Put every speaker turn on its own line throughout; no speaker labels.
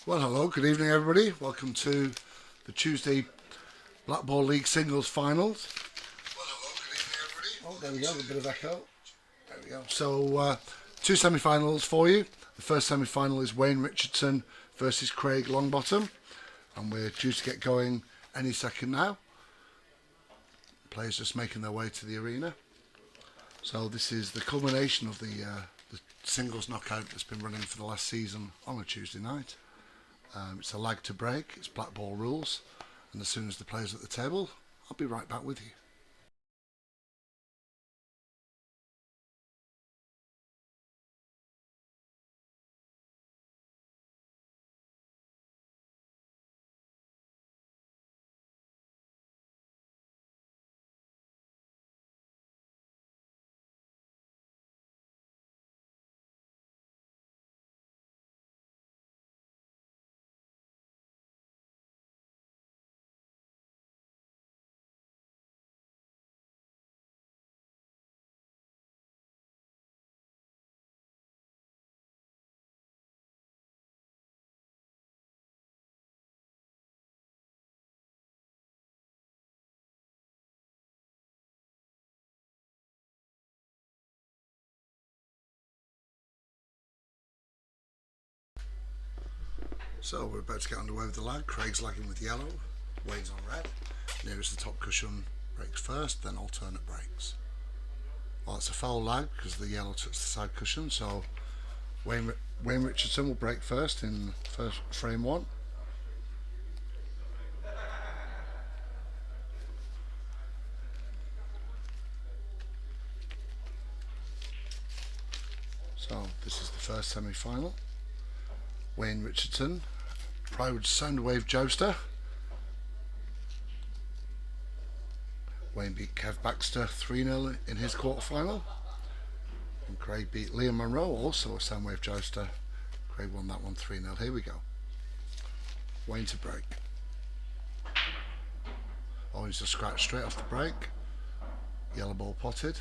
Well, hello, good evening, everybody. Welcome to the Tuesday Blackball League Singles Finals. Well, hello, good evening, everybody. Oh, there we go, a bit of echo. There we go. So, two semi-finals for you. The first semi-final is Wayne Richardson versus Craig Longbottom, and we're due to get going any second now. Players just making their way to the arena. So this is the culmination of the singles knockout that's been running for the last season on a Tuesday night. It's a lag to break, it's Blackball rules, and as soon as the players are at the table, I'll be right back with you. So we're about to get underway with the lag. Craig's lagging with yellow, Wayne's on red. Nearest the top cushion breaks first, then alternate breaks. Well, it's a foul lag because the yellow touched the side cushion, so Wayne Richardson will break first in first frame one. So this is the first semi-final. Wayne Richardson, proud Soundwave Joester. Wayne beat Kev Baxter 3-0 in his quarterfinal. And Craig beat Liam Monroe, also a Soundwave Joester. Craig won that one 3-0. Here we go. Wayne to break. Oh, he's a scratch straight off the break. Yellow ball potted.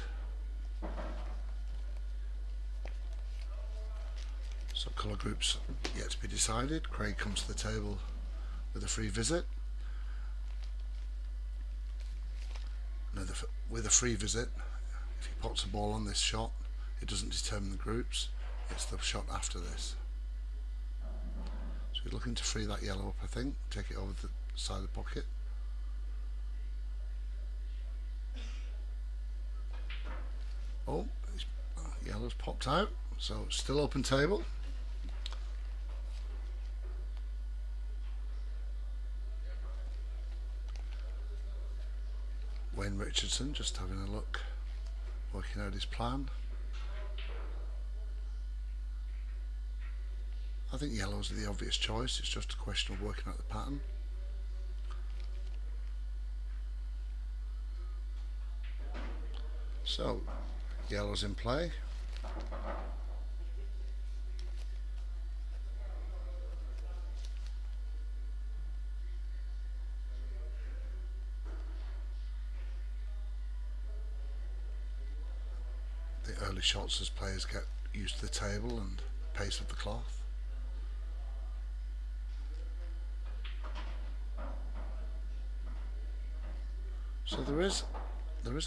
So colour groups yet to be decided. Craig comes to the table with a free visit. Now with a free visit, if he pots a ball on this shot, it doesn't determine the groups, it's the shot after this. So he's looking to free that yellow up, I think, take it over the side of the pocket. Oh, yellow's popped out, so it's still open table. Wayne Richardson just having a look, working out his plan. I think yellow's the obvious choice, it's just a question of working out the pattern. So, yellow's in play. The early shots as players get used to the table and pace of the cloth. So there is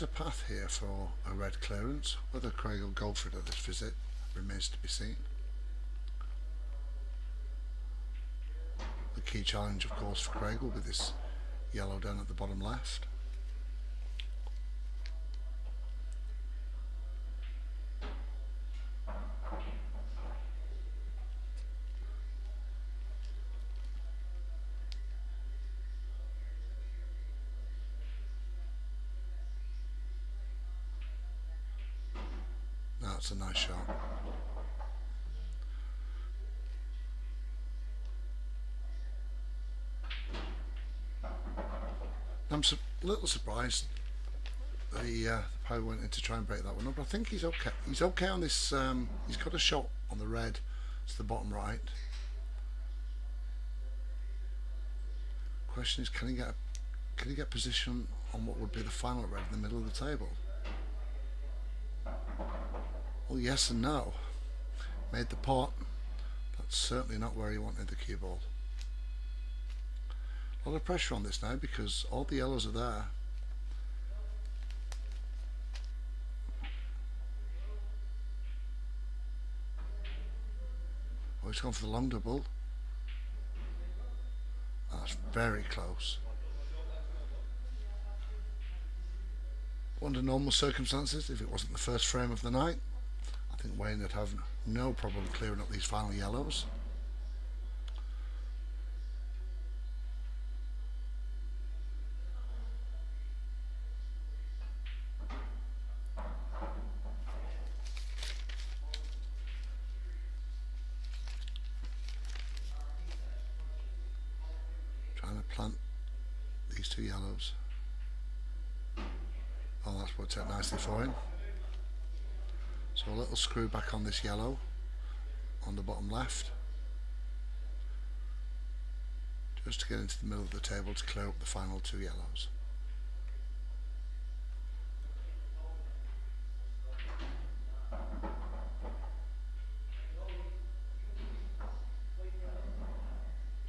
a path here for a red clearance. Whether Craig will go for it at this visit remains to be seen. The key challenge, of course, for Craig will be this yellow down at the bottom left. That's a nice shot. I'm a little surprised the power went in to try and break that one up, but I think he's okay. He's okay on this. He's got a shot on the red to the bottom right. Question is, can he get position on what would be the final red in the middle of the table? Well, yes and no. Made the pot. That's certainly not where he wanted the cue ball. A lot of pressure on this now because all the yellows are there. Oh, he's gone for the long double. That's very close. Under normal circumstances, if it wasn't the first frame of the night, I think Wayne would have no problem clearing up these final yellows. Trying to plant these two yellows. Oh, that's worked out nicely for him. So a little screw back on this yellow on the bottom left, just to get into the middle of the table to clear up the final two yellows.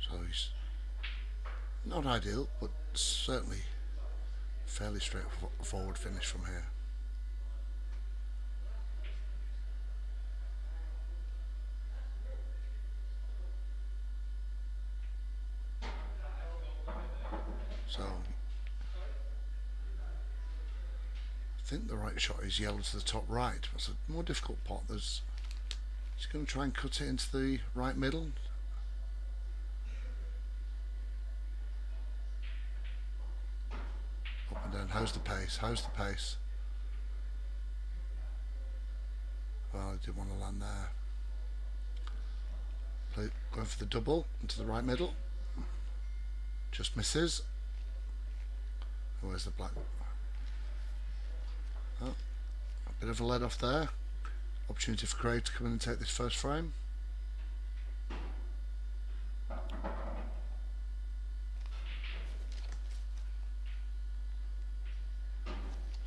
So he's not ideal, but certainly fairly straightforward finish from here. So I think the right shot is yellow to the top right. It's a more difficult pot. He's going to try and cut it into the right middle. Up and down. How's the pace? How's the pace? Well, I didn't want to land there. Going for the double into the right middle. Just misses. Where's the black? Oh, a bit of a lead off there. Opportunity for Craig to come in and take this first frame.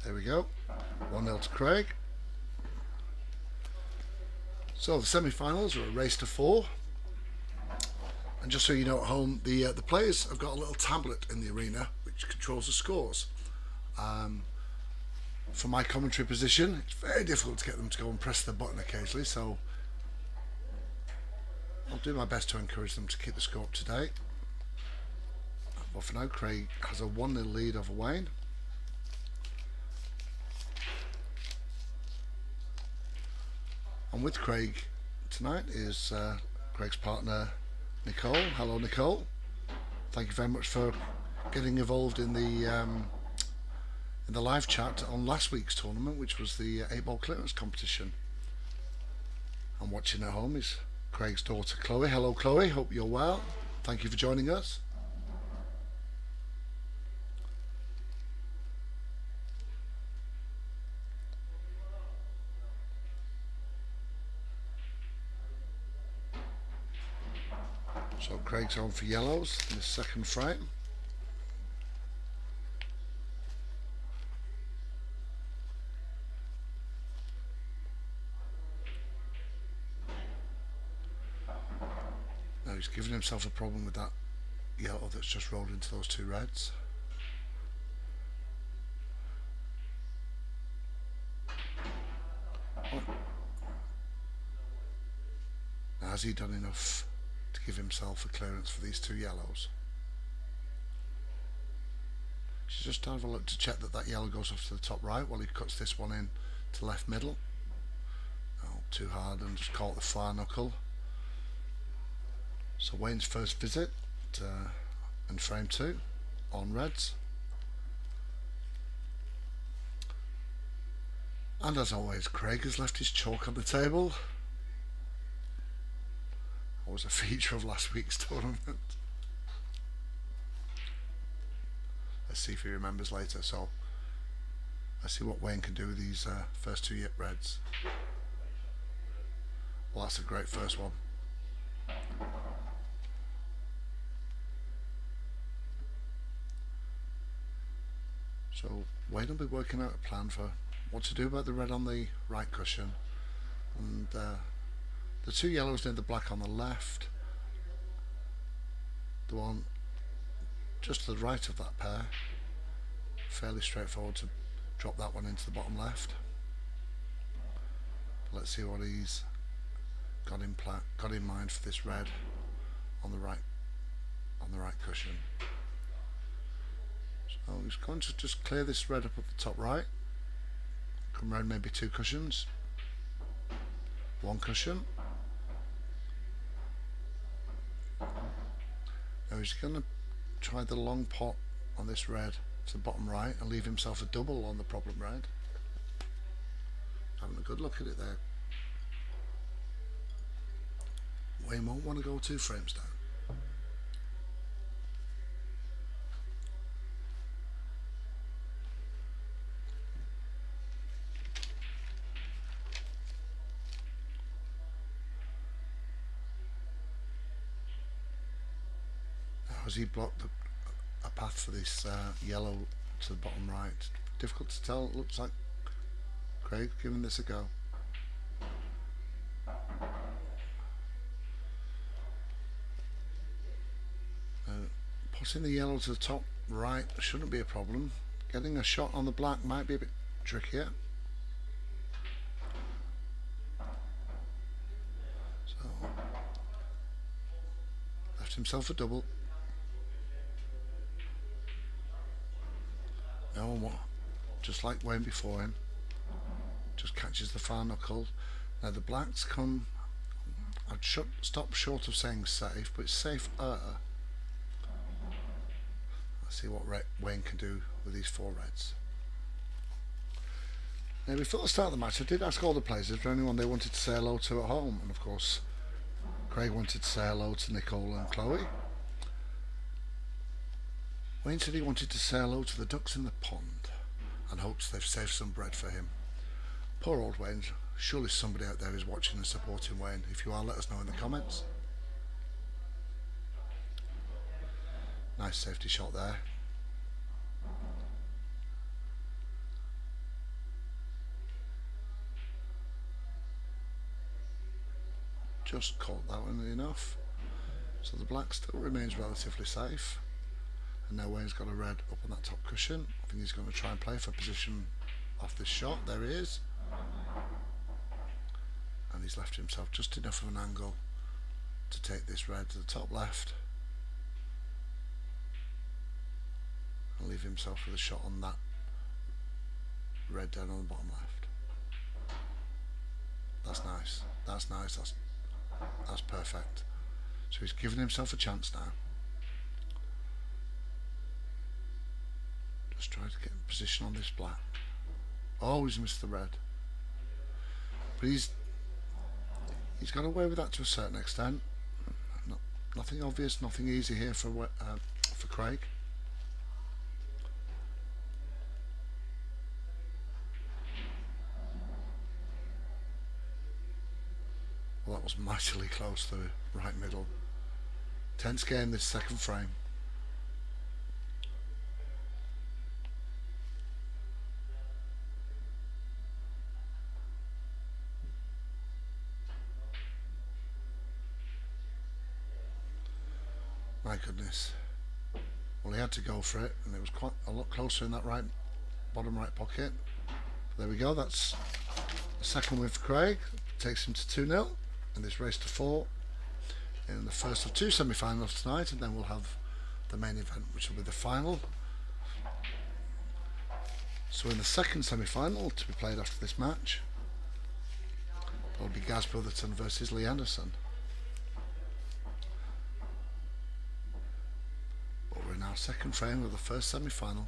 There we go. 1-0 to Craig. So the semi-finals are a race to 4. And just so you know at home, the players have got a little tablet in the arena which controls the scores. For my commentary position, it's very difficult to get them to go and press the button occasionally, so I'll do my best to encourage them to keep the score up to date. But for now, Craig has a 1-0 lead over Wayne. And with Craig tonight is Craig's partner Nicole. Hello Nicole. Thank you very much for getting involved in the live chat on last week's tournament, which was the 8-ball clearance competition. And watching at home is Craig's daughter Chloe. Hello Chloe, hope you're well. Thank you for joining us. So Craig's on for yellows in the second frame. Now he's given himself a problem with that yellow that's just rolled into those two reds. Oh. Now, has he done enough to give himself a clearance for these two yellows? She's just have a look to check that that yellow goes off to the top right while he cuts this one in to left middle. Oh, too hard and just caught the far knuckle. So Wayne's first visit in frame 2 on reds. And as always, Craig has left his chalk on the table. That was a feature of last week's tournament. Let's see if he remembers later. So let's see what Wayne can do with these first two reds. Well, that's a great first one. So Wayne will be working out a plan for what to do about the red on the right cushion, and The two yellows near the black on the left. The one just to the right of that pair. Fairly straightforward to drop that one into the bottom left. Let's see what he's got in mind for this red on the right cushion. So he's going to just clear this red up at the top right. Come round maybe 2 cushions. 1 cushion. Now he's going to try the long pot on this red to the bottom right and leave himself a double on the problem red. Having a good look at it there. Wayne won't want to go 2 frames down. As he blocked a path for this yellow to the bottom right. Difficult to tell. It looks like Craig giving this a go. Putting the yellow to the top right shouldn't be a problem. Getting a shot on the black might be a bit trickier. So left himself a double. No one, just like Wayne before him, just catches the far knuckle. Now the blacks come, I'd stop short of saying safe, but it's safer. Let's see what Wayne can do with these 4 reds. Now before the start of the match I did ask all the players if there anyone they wanted to say hello to at home, and of course Craig wanted to say hello to Nicole and Chloe. Wayne said he wanted to say hello to the ducks in the pond and hopes they've saved some bread for him. Poor old Wayne. Surely somebody out there is watching and supporting Wayne. If you are, let us know in the comments. Nice safety shot there. Just caught that one enough. So the black still remains relatively safe. And now Wayne's got a red up on that top cushion. I think he's going to try and play for position off this shot. There he is. And he's left himself just enough of an angle to take this red to the top left. And leave himself with a shot on that red down on the bottom left. That's nice. That's nice. That's perfect. So he's given himself a chance now. Just try to get in position on this black. Oh, he's missed the red. But he's got away with that to a certain extent. Nothing obvious, nothing easy here for Craig. Well, that was mightily close to the right middle. Tense game this second frame. My goodness. Well, he had to go for it, and it was quite a lot closer in that bottom right pocket. There we go. That's the second win for Craig. Takes him to 2-0 in this race to 4 in the first of 2 semi-finals tonight, and then we'll have the main event, which will be the final. So in the second semi-final to be played after this match, it'll be Gaz Brotherton versus Lee Anderson. But we're in our second frame of the first semi-final.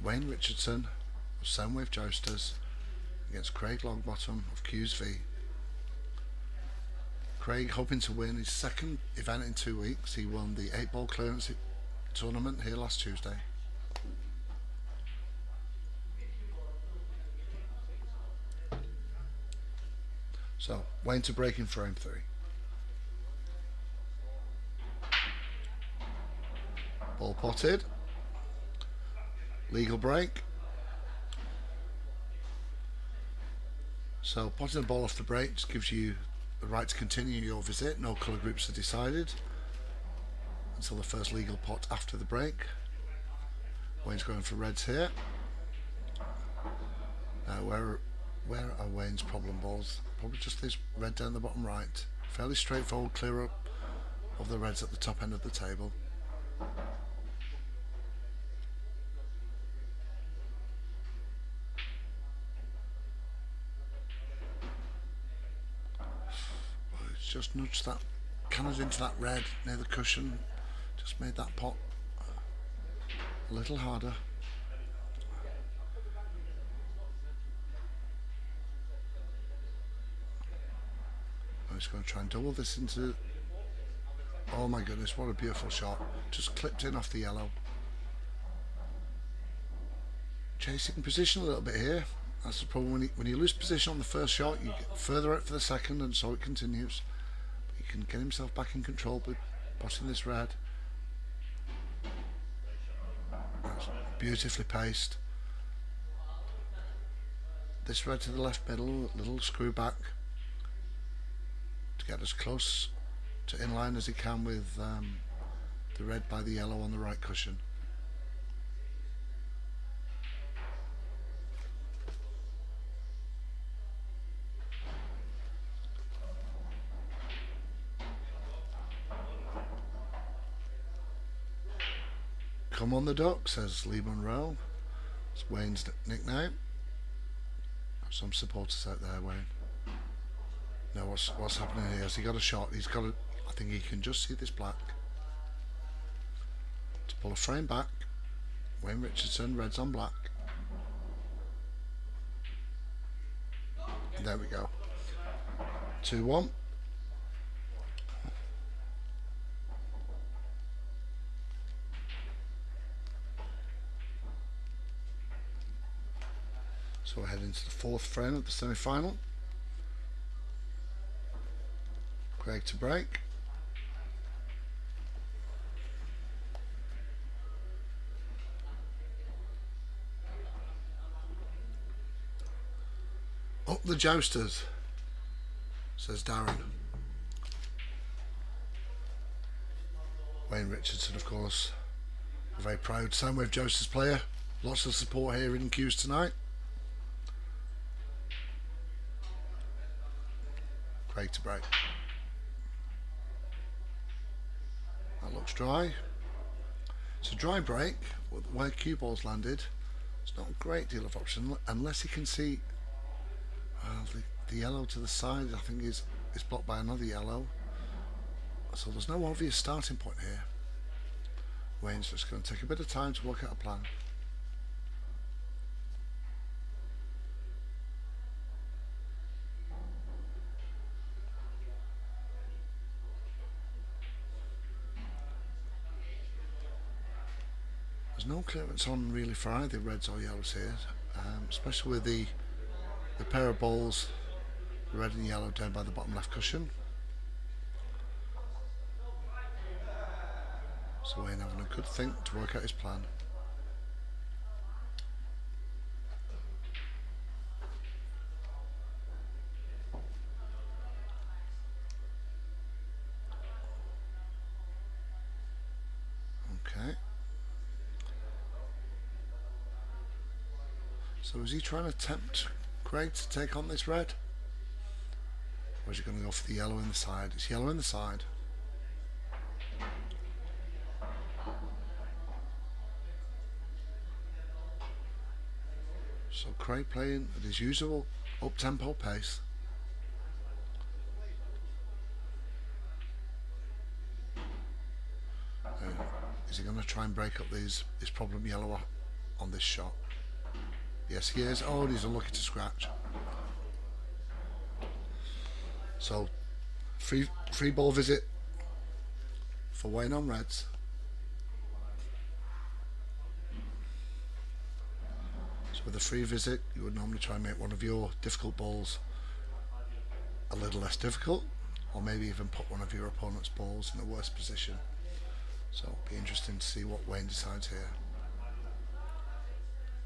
Wayne Richardson of Soundwave Jousters against Craig Longbottom of QSV. Craig hoping to win his second event in 2 weeks. He won the 8-ball clearance tournament here last Tuesday. So, Wayne to break in frame 3. Ball potted. Legal break. So So potting the ball off the break just gives you the right to continue your visit. No colour groups are decided until the first legal pot after the break. Wayne's going for reds here. Now where are Wayne's problem balls? Probably just this red down the bottom right. Fairly straightforward clear up of the reds at the top end of the table. It's just nudged that cannons into that red near the cushion. Just made that pot a little harder. I'm just going to try and double this into... Oh my goodness, what a beautiful shot. Just clipped in off the yellow. Chasing position a little bit here. That's the problem. When you lose position on the first shot, you get further out for the second, and so it continues. But he can get himself back in control by potting this red. That's beautifully paced. This red to the left middle, little screw back to get as close to inline as he can with the red by the yellow on the right cushion. Come on the duck, says Lee Monroe. It's Wayne's nickname. Some supporters out there, Wayne. Now what's happening here? Has he got a shot? He's got a... I think he can just see this black. To pull a frame back. Wayne Richardson, reds on black. And there we go. 2-1. So we're heading to the fourth frame of the semi-final. Craig to break. Up the jousters, says Darren. Wayne Richardson, of course, a very proud Soundwave Jousters player. Lots of support here in Q's tonight. Craig to break. That looks dry. It's a dry break where cue ball's landed. It's not a great deal of option unless he can see the yellow to the side. I think is blocked by another yellow. So there's no obvious starting point here. Wayne's just going to take a bit of time to work out a plan. There's no clearance on really for either reds or yellows here, especially with the pair of balls, the red and yellow down by the bottom left cushion. So Wayne having a good think to work out his plan. Okay. So is he trying to tempt Craig to take on this red? Or is he going to go for the yellow in the side? It's yellow in the side. So Craig playing at his usual up-tempo pace. Is he going to try and break up his problem yellow on this shot? Yes, he is. Oh, and he's unlucky to scratch. So, free ball visit for Wayne on reds. So with a free visit, you would normally try and make one of your difficult balls a little less difficult, or maybe even put one of your opponent's balls in the worst position. So it'll be interesting to see what Wayne decides here.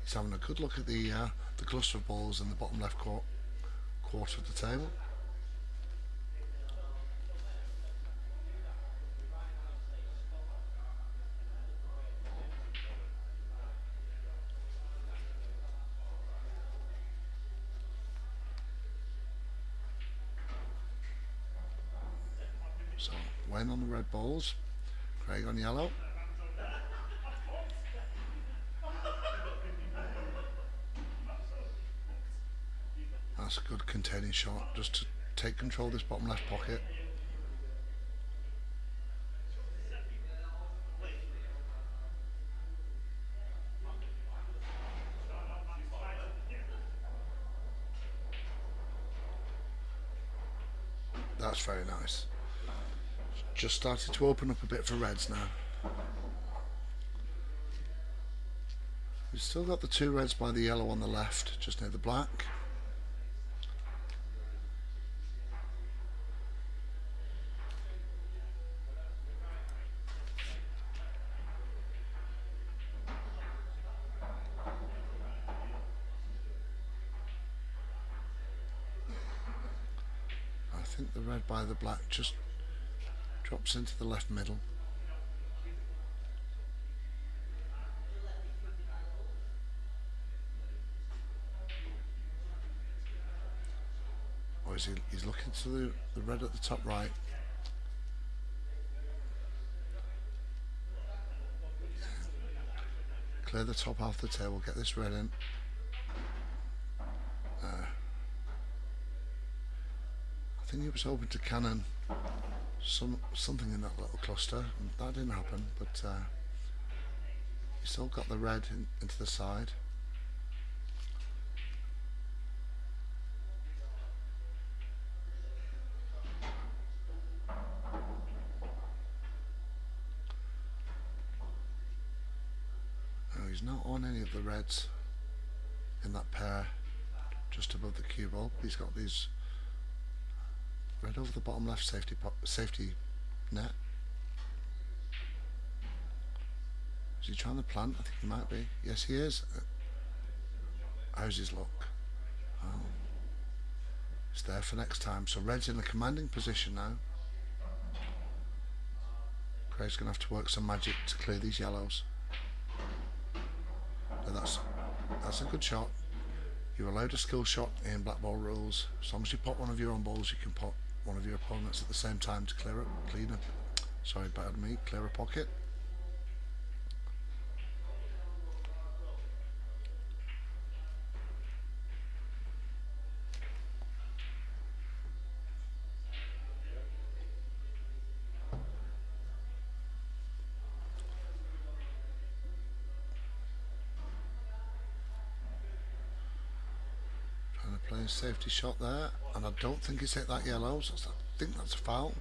He's having a good look at the cluster of balls in the bottom left quarter of the table. So Wayne on the red balls, Craig on yellow. That's a good containing shot, just to take control of this bottom left pocket. That's very nice. Just started to open up a bit for reds now. We've still got the two reds by the yellow on the left, just near the black. I think the red by the black just drops into the left middle. Or is he's looking to the red at the top right. Clear the top half of the table, get this red in. I think he was hoping to cannon something in that little cluster. That didn't happen, but he still got the red into the side. No, he's not on any of the reds in that pair just above the cue ball. He's got these red over the bottom left safety net. Is he trying to plant? I think he might be. Yes, he is. How's his luck? Oh, it's there for next time. So red's in a commanding position now. Craig's going to have to work some magic to clear these yellows. No, that's a good shot. You're allowed a skill shot in Blackball rules. As long as you pot one of your own balls, you can pot one of your opponents at the same time to clear a pocket. Playing safety shot there, and I don't think he's hit that yellow, so I think that's a foul.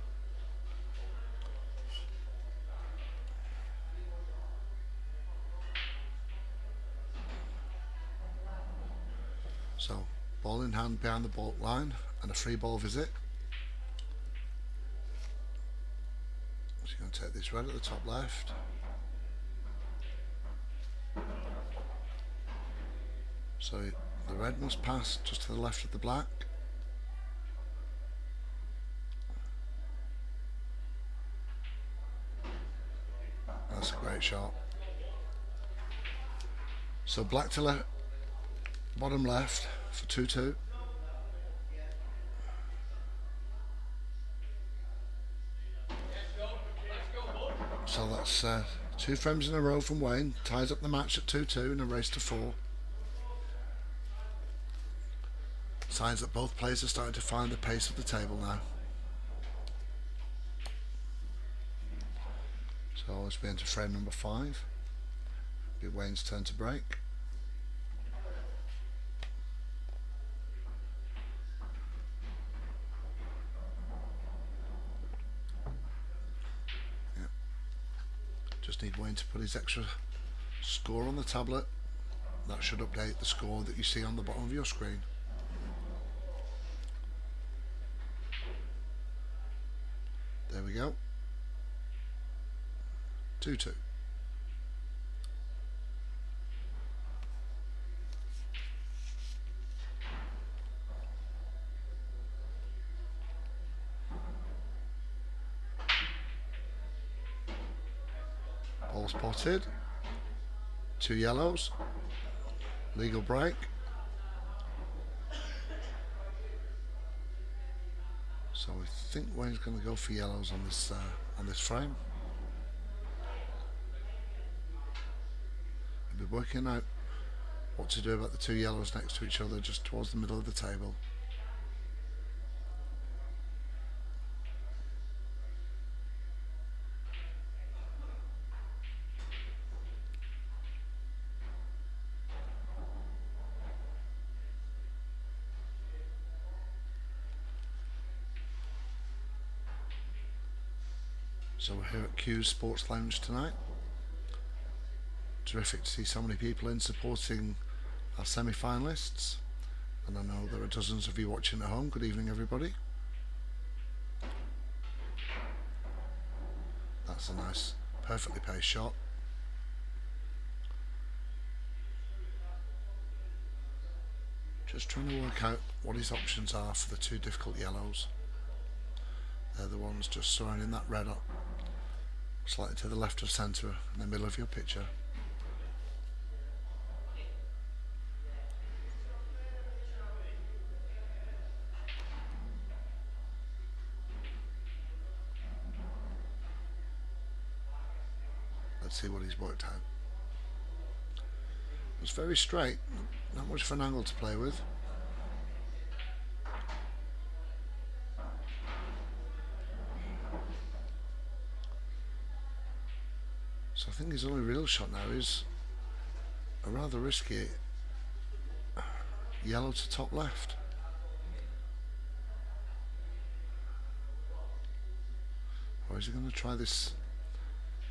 So ball in hand behind the ball line and a free ball visit. So you're going to take this red at the top left. So the red must pass just to the left of the black. That's a great shot. So black to bottom left for 2-2. So that's 2 frames in a row from Wayne. Ties up the match at 2-2 in a race to 4. Signs that both players are starting to find the pace of the table now. So it's been to frame number 5. It'll be Wayne's turn to break. Yeah. Just need Wayne to put his extra score on the tablet. That should update the score that you see on the bottom of your screen. There we go. 2-2. Ball spotted. 2 yellows. Legal break. So I think Wayne's going to go for yellows on this frame. He'll be working out what to do about the 2 yellows next to each other, just towards the middle of the table. So we're here at Q's Sports Lounge tonight. Terrific to see so many people in supporting our semi-finalists, and I know there are dozens of you watching at home. Good evening, everybody. That's a nice, perfectly paced shot. Just trying to work out what his options are for the 2 difficult yellows. They're the ones just surrounding that red up, slightly to the left of centre, in the middle of your picture. Let's see what he's worked out. It's very straight, not much of an angle to play with. So I think his only real shot now is a rather risky yellow to top left. Or is he going to try this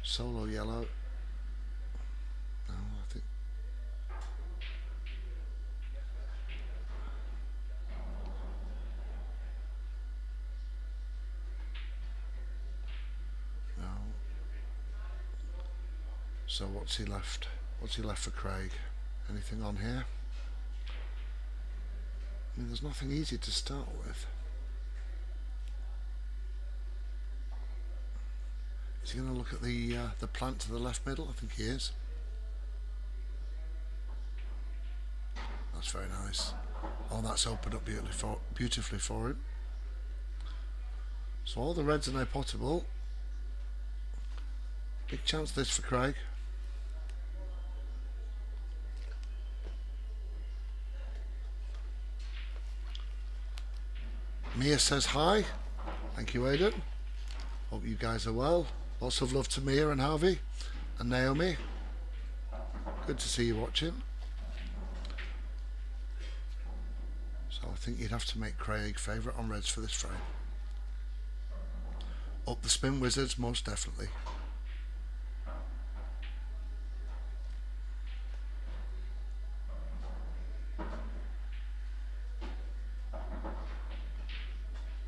solo yellow? No, I think. No. So what's he left? What's he left for Craig? Anything on here? I mean, there's nothing easy to start with. Is he going to look at the plant to the left middle? I think he is. That's very nice. Oh, that's opened up beautifully for him. So all the reds are now potable. Big chance this for Craig. Mia says hi. Thank you, Aidan. Hope you guys are well. Lots of love to Mia and Harvey and Naomi. Good to see you watching. So I think you'd have to make Craig favourite on reds for this frame. Up the spin wizards, most definitely.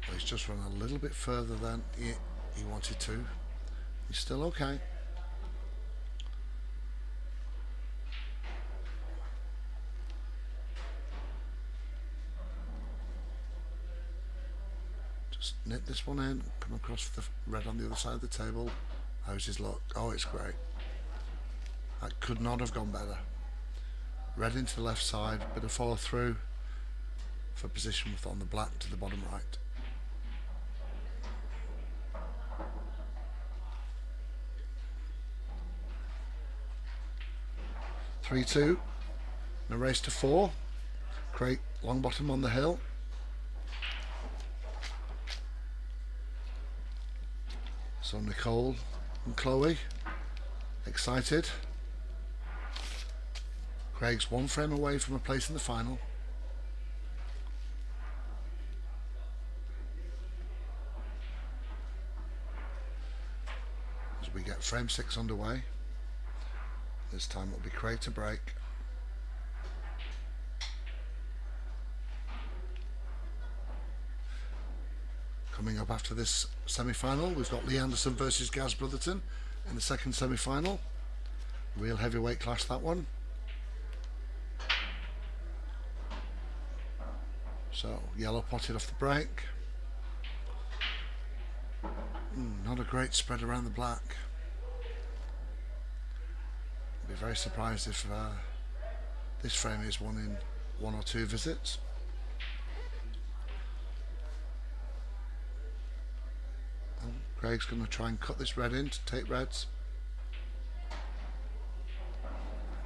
Well, he's just run a little bit further than he wanted to. He's still okay. Just knit this one in, come across the red on the other side of the table. How's his luck? Oh, it's great. That could not have gone better. Red into the left side, bit of follow through for position on the black to the bottom right. 3-2, and a race to 4. Craig Longbottom on the hill. So Nicole and Chloe excited. Craig's 1 frame away from a place in the final. As we get frame 6 underway. This time it'll be Craig to break. Coming up after this semi-final, we've got Lee Anderson versus Gaz Brotherton in the second semi-final. Real heavyweight clash, that one. So yellow potted off the break. Not a great spread around the black. very surprised if this frame is won in 1 or 2 visits. Oh, Craig's going to try and cut this red in to take reds.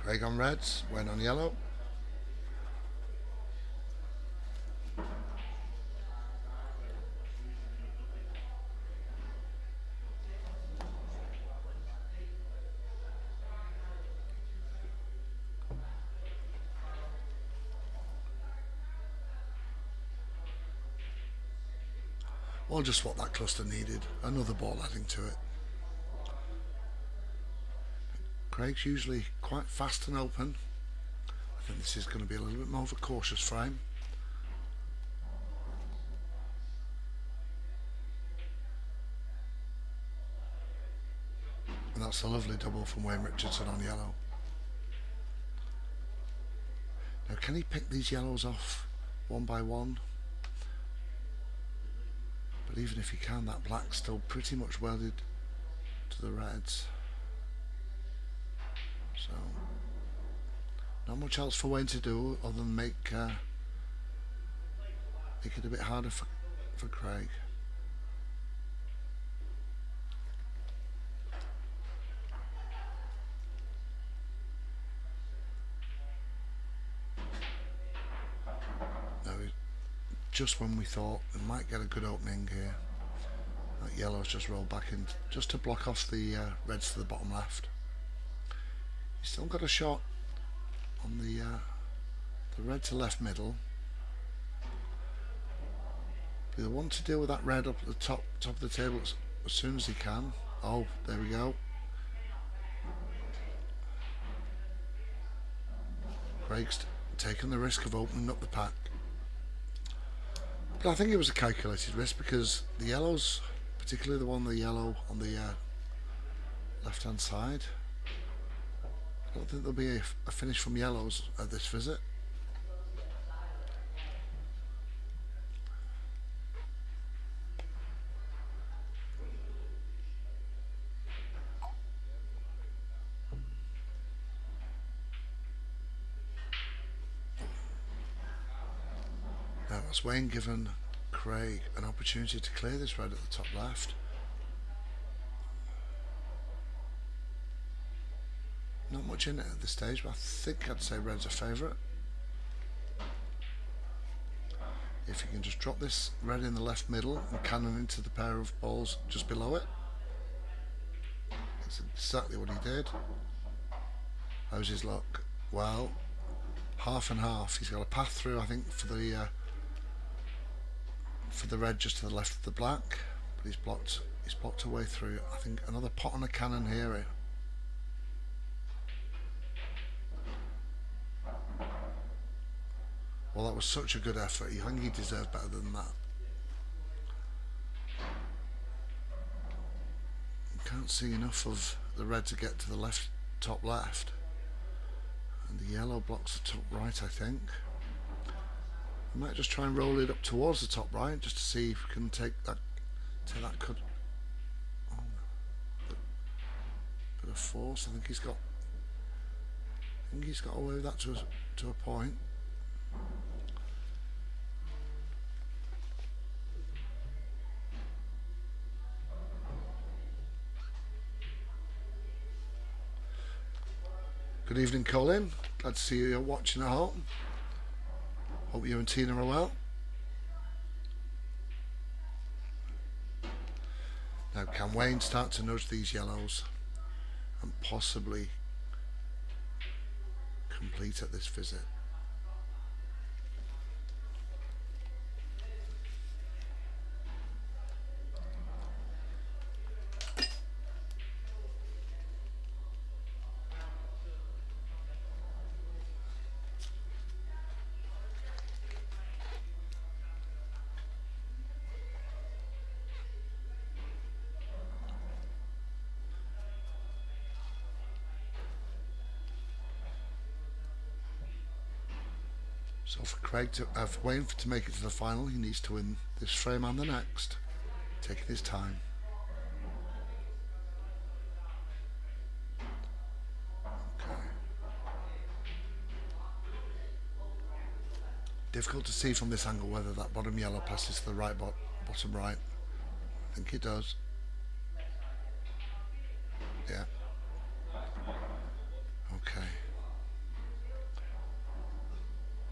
Craig on reds, Wayne on yellow. Well, just what that cluster needed, another ball adding to it. Craig's usually quite fast and open. I think this is going to be a little bit more of a cautious frame. And that's a lovely double from Wayne Richardson on yellow. Now, can he pick these yellows off one by one? But even if he can, that black's still pretty much welded to the reds. So, not much else for Wayne to do other than make it a bit harder for Craig. Now, just when we thought we might get a good opening here, that yellow's just rolled back in just to block off the reds to the bottom left. He's still got a shot on the red to left middle. He'll want to deal with that red up at the top of the table as soon as he can. Oh, there we go. Craig's taken the risk of opening up the pack. But I think it was a calculated risk because the yellows, particularly the yellow on the left hand side, I don't think there'll be a finish from yellows at this visit. Now that's Wayne given Craig an opportunity to clear this red at the top left. Not much in it at this stage, but I think I'd say red's a favourite. If you can just drop this red in the left middle and cannon into the pair of balls just below it. That's exactly what he did. How's his luck? Well, half and half. He's got a path through, I think, for the red just to the left of the black, but he's blocked a way through. I think another pot on a cannon here. Well, that was such a good effort. I think he deserved better than that. Can't see enough of the red to get to the left, top left, and the yellow blocks the top right. I think I might just try and roll it up towards the top right just to see if we can take that cut. Oh, bit of force. I think he's got away with that to a point. Good evening, Colin. Glad to see you watching at home. Hope you and Tina are well. Now, can Wayne start to nudge these yellows and possibly complete at this visit? So for Craig to have Wayne to make it to the final, he needs to win this frame and the next, taking his time. Okay. Difficult to see from this angle whether that bottom yellow passes to the right bottom right. I think it does. Yeah. Okay.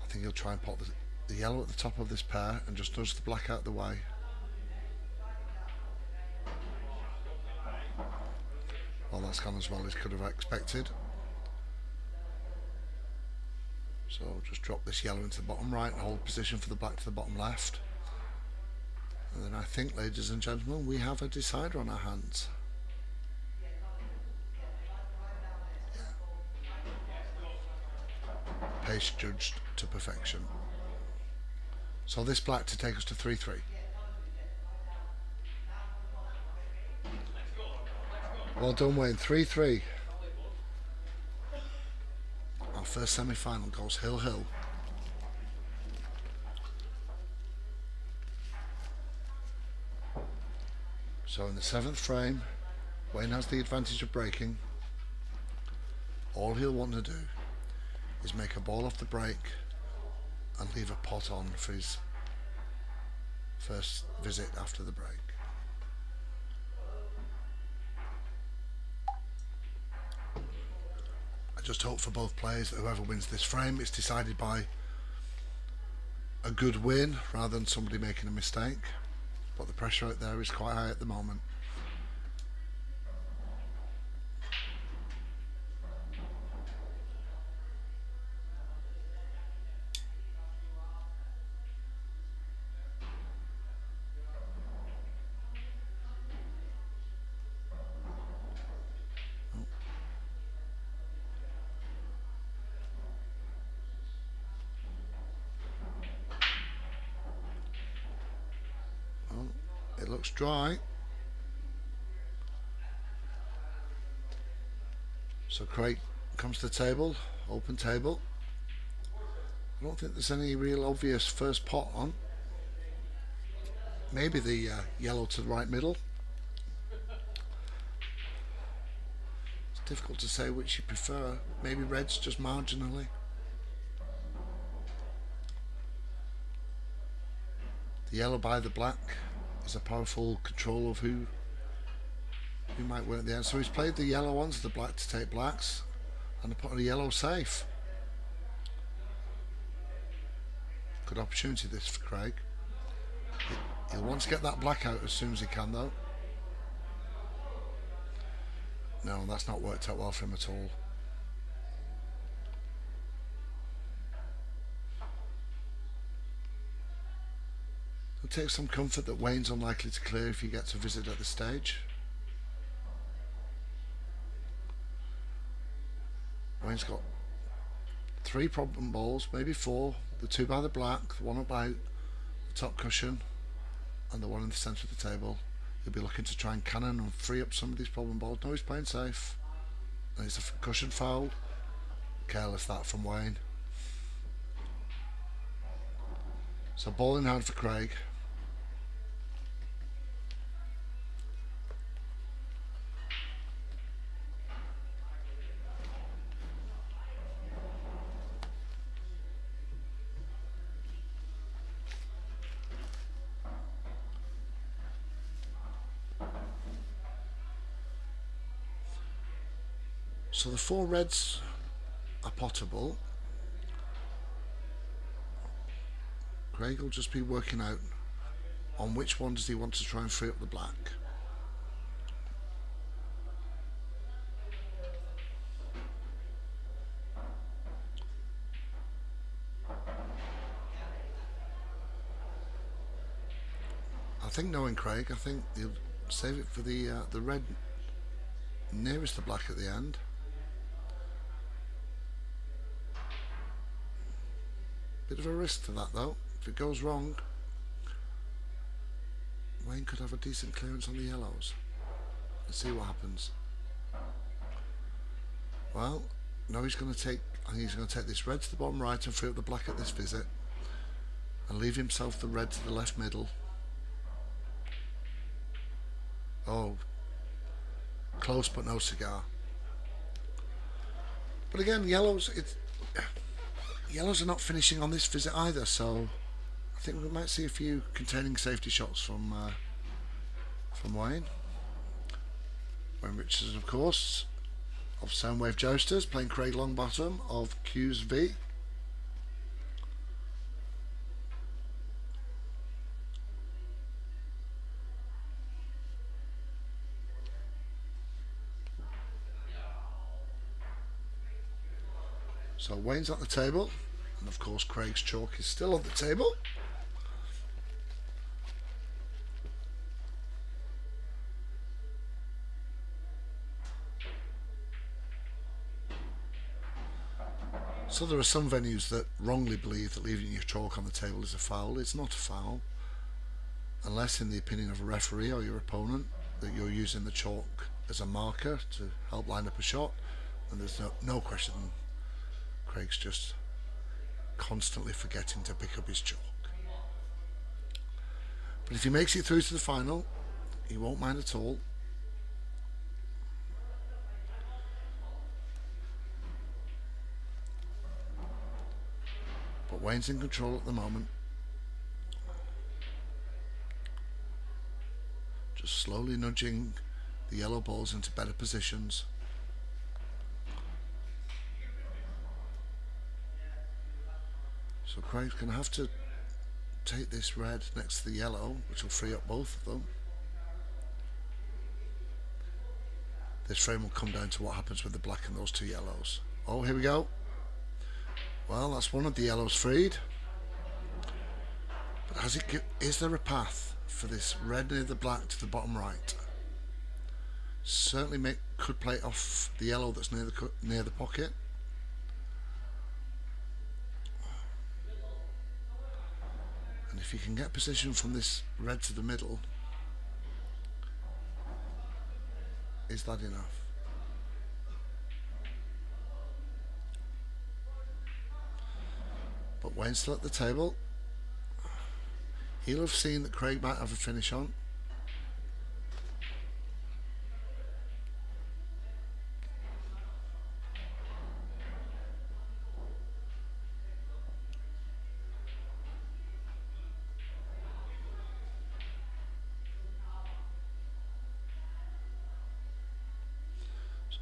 I think he'll try and pop the yellow at the top of this pair and just nudge the black out of the way. Well, that's gone as well as could have expected. So just drop this yellow into the bottom right and hold position for the black to the bottom left. And then I think, ladies and gentlemen, we have a decider on our hands. Pace judged to perfection. So this black to take us to 3-3. Well done, Wayne. 3-3. Our first semi-final goes hill-hill. So in the 7th frame, Wayne has the advantage of breaking. All he'll want to do is make a ball off the break and leave a pot on for his first visit after the break. I just hope for both players that whoever wins this frame is decided by a good win rather than somebody making a mistake. But the pressure out there is quite high at the moment. It looks dry. So Craig comes to the table, open table. I don't think there's any real obvious first pot on. Maybe the yellow to the right middle. It's difficult to say which you prefer. Maybe red's just marginally. The yellow by the black is a powerful control of who might win at the end. So he's played the yellow onto the black to take blacks and put a yellow safe. Good opportunity this for Craig. He'll want to get that black out as soon as he can though. No, that's not worked out well for him at all. He'll take some comfort that Wayne's unlikely to clear if he gets a visit at the stage. Wayne's got 3 problem balls, maybe 4. The 2 by the black, the 1 up by the top cushion, and the 1 in the centre of the table. He'll be looking to try and cannon and free up some of these problem balls. No, he's playing safe. And it's a cushion foul. Careless that from Wayne. So ball in hand for Craig. So the 4 reds are potable. Craig will just be working out on which one does he want to try and free up the black. I think knowing Craig, I think he'll save it for the red nearest the black at the end. Bit of a risk to that though. If it goes wrong, Wayne could have a decent clearance on the yellows. Let's see what happens. Well, no, he's going to take. I think he's going to take this red to the bottom right and free up the black at this visit, and leave himself the red to the left middle. Oh, close but no cigar. But again, yellows. Yellows are not finishing on this visit either, so I think we might see a few containing safety shots from Wayne. Wayne Richardson, of course, of Soundwave Jousters, playing Craig Longbottom of Q's V. So Wayne's at the table, and of course Craig's chalk is still on the table. So there are some venues that wrongly believe that leaving your chalk on the table is a foul. It's not a foul, unless in the opinion of a referee or your opponent that you're using the chalk as a marker to help line up a shot, and there's no question Craig's just constantly forgetting to pick up his chalk. But if he makes it through to the final, he won't mind at all. But Wayne's in control at the moment. Just slowly nudging the yellow balls into better positions. So Craig's going to have to take this red next to the yellow, which will free up both of them. This frame will come down to what happens with the black and those two yellows. Oh, here we go. Well, that's one of the yellows freed. But is there a path for this red near the black to the bottom right? Certainly could play it off the yellow that's near the pocket. And if you can get position from this red to the middle, is that enough? But Wayne's still at the table. He'll have seen that Craig might have a finish on.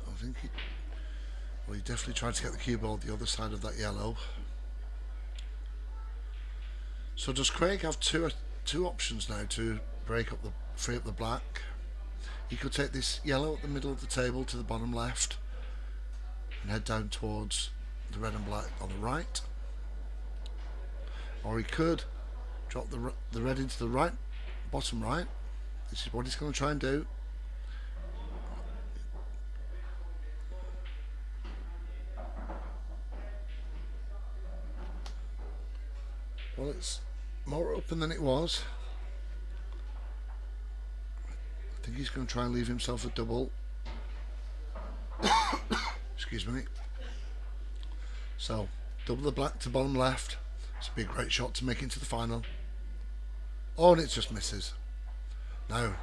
I think he definitely tried to get the cue ball the other side of that yellow. So does Craig have two options now to free up the black? He could take this yellow at the middle of the table to the bottom left and head down towards the red and black on the right, or he could drop the red into the right, bottom right. This is what he's going to try and do. Well, it's more open than it was. I think he's going to try and leave himself a double. Excuse me. So, double the black to bottom left. It's a big great shot to make into the final. Oh, and it just misses. Now,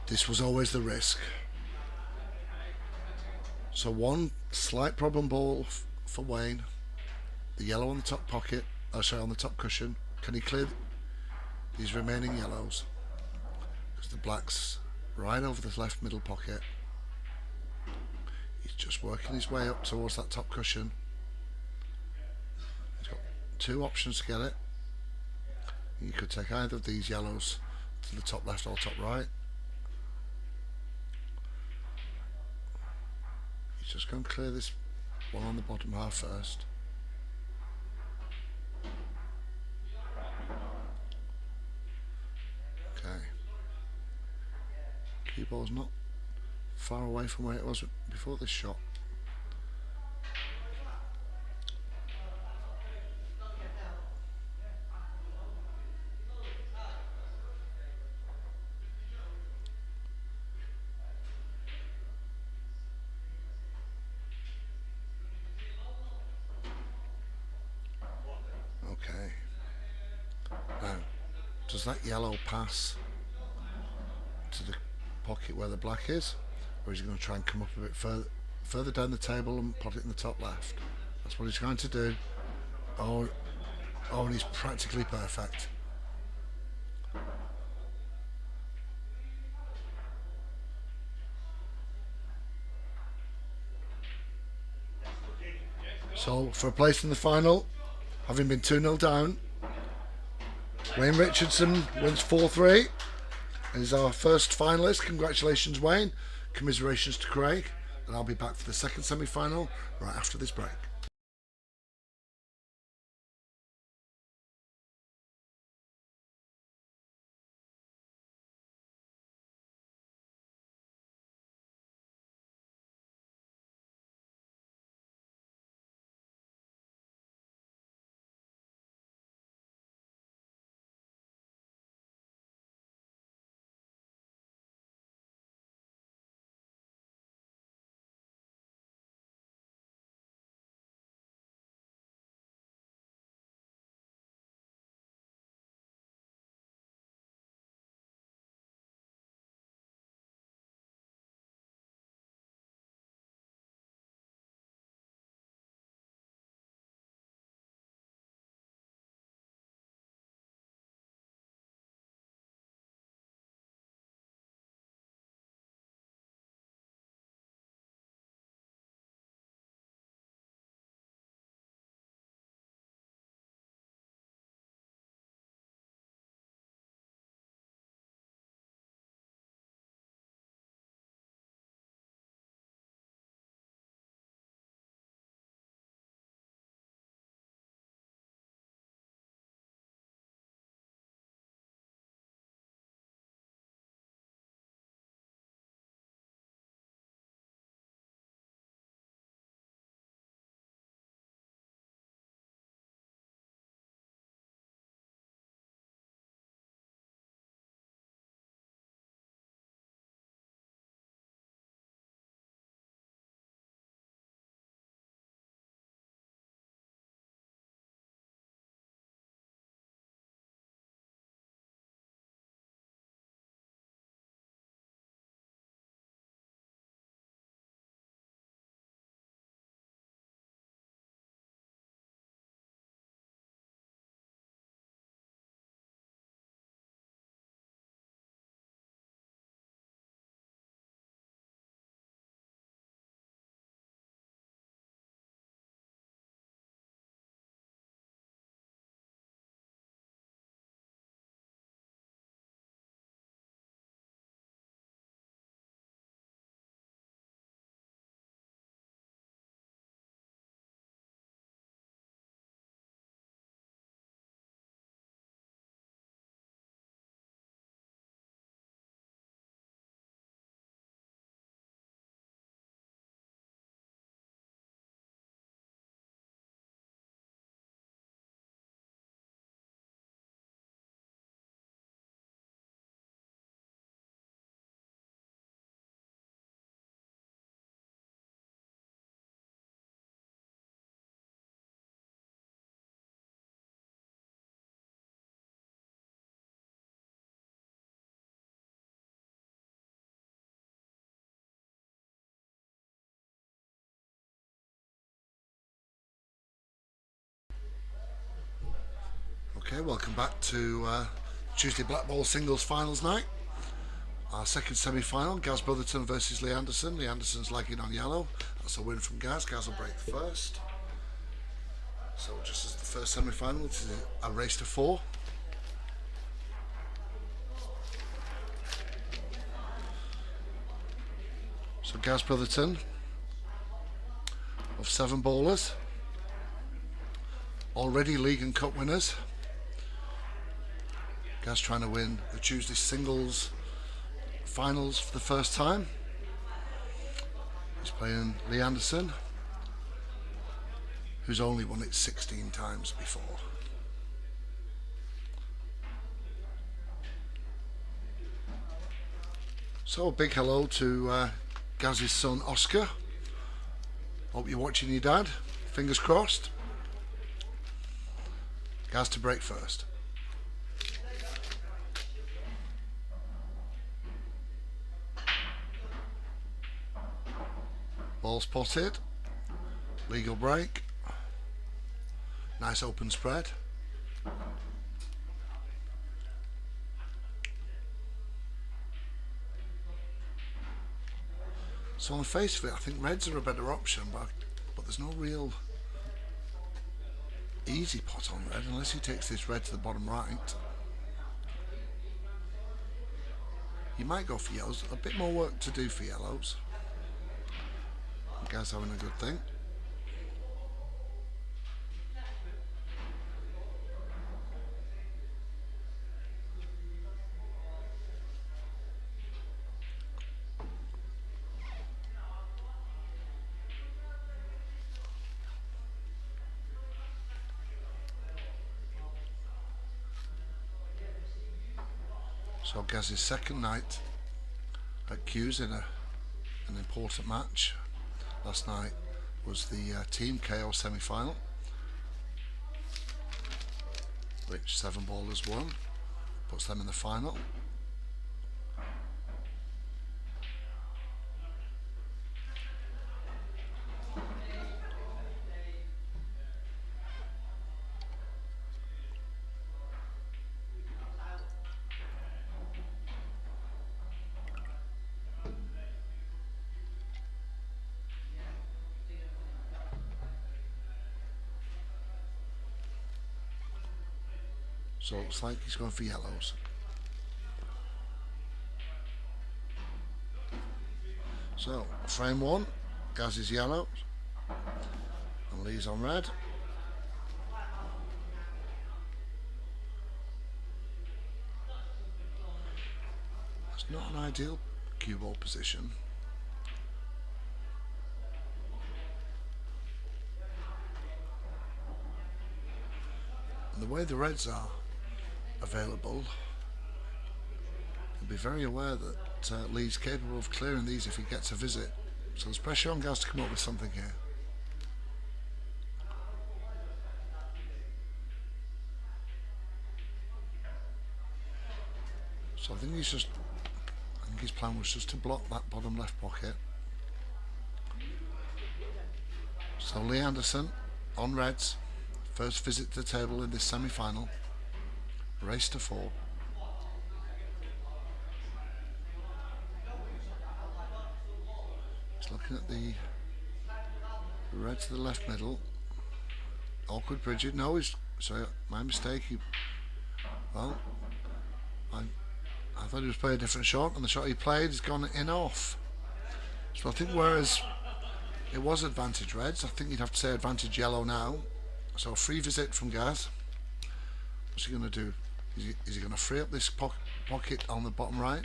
this was always the risk. So one slight problem ball for Wayne. The yellow on the top pocket. On the top cushion. Can he clear these remaining yellows? Because the black's right over the left middle pocket. He's just working his way up towards that top cushion. He's got two options to get it. You could take either of these yellows to the top left or top right. He's just going to clear this one on the bottom half first. Okay. Cue ball's not far away from where it was before this shot. Okay. Now, does that yellow pass to the pocket where the black is, or is he going to try and come up a bit further down the table and put it in the top left? That's what he's trying to do. Oh, and he's practically perfect. So, for a place in the final, having been 2-0 down, Wayne Richardson wins 4-3 and is our first finalist. Congratulations, Wayne. Commiserations to Craig. And I'll be back for the second semi-final right after this break. Okay, welcome back to Tuesday Blackball singles finals night. Our second semi-final, Gaz Brotherton versus Lee Anderson. Lee Anderson's lagging on yellow. That's a win from Gaz. Gaz will break first. So just as the first semi-final, it is a race to 4. So Gaz Brotherton of 7 bowlers, already league and cup winners. Gaz trying to win the Tuesday singles finals for the first time. He's playing Lee Anderson, who's only won it 16 times before. So a big hello to Gaz's son Oscar. Hope you're watching your dad. Fingers crossed. Gaz to break first. Ball spotted. Legal break. Nice open spread. So on the face of it, I think reds are a better option, but there's no real easy pot on red unless he takes this red to the bottom right. You might go for yellows. A bit more work to do for yellows. The guy's having a good thing. So Gaz's second night at Q's in an important match. Last night was the team KO semi-final, which 7 ballers won, puts them in the final. So it looks like he's going for yellows. So frame 1, Gaz is yellow and Lee's on red. It's not an ideal cue ball position. And the way the reds are available, you'll be very aware that Lee's capable of clearing these if he gets a visit. So there's pressure on Gaz to come up with something here. So I think his plan was just to block that bottom left pocket. So Lee Anderson on reds, first visit to the table in this semi-final. Race to 4. He's looking at the red to the left middle. Awkward Bridget. No, sorry, my mistake. I thought he was playing a different shot, and the shot he played has gone in off. So I think whereas it was advantage reds, I think you'd have to say advantage yellow now. So a free visit from Gaz. What's he going to do? Is he going to free up this pocket on the bottom right?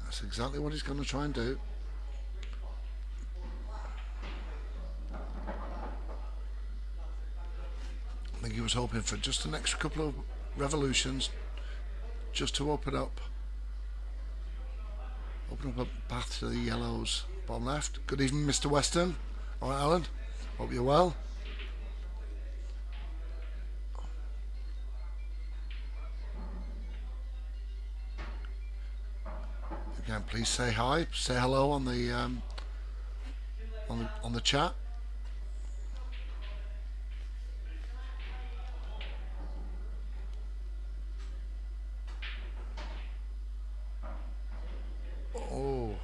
That's exactly what he's going to try and do. I think he was hoping for just an extra couple of revolutions, just to open up a path to the yellows bottom left. Good evening, Mr. Weston. All right, Alan. Hope you're well. Again, please say hi, say hello on the chat. Oh,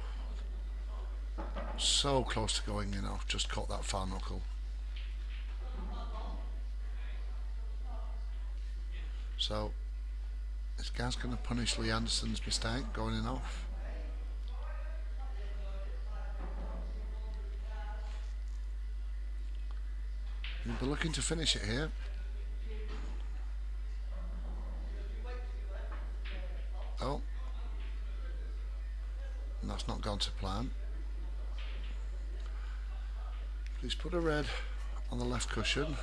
so close to going in. I've just caught that far knuckle. So, is Gaz going to punish Lee Anderson's mistake going in off? He'll be looking to finish it here. Oh, and that's not gone to plan. Please put a red on the left cushion.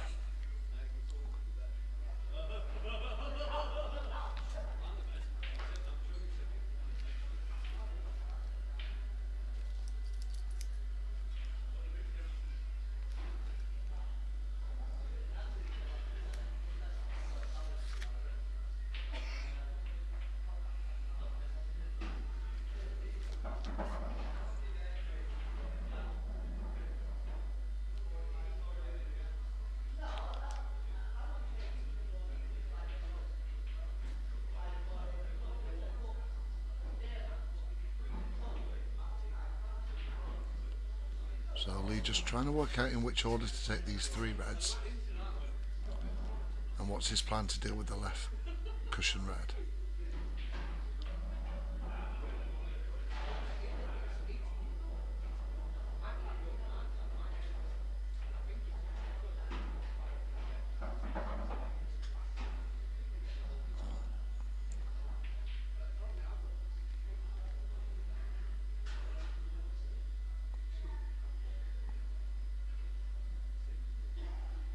So Lee just trying to work out in which order to take these three reds, and what's his plan to deal with the left cushion red.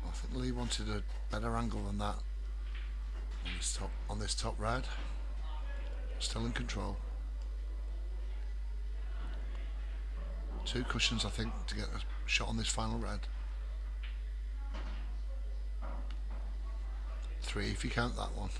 I think Lee wanted a better angle than that on this top red. Still in control. Two cushions, I think, to get a shot on this final red. Three if you count that one.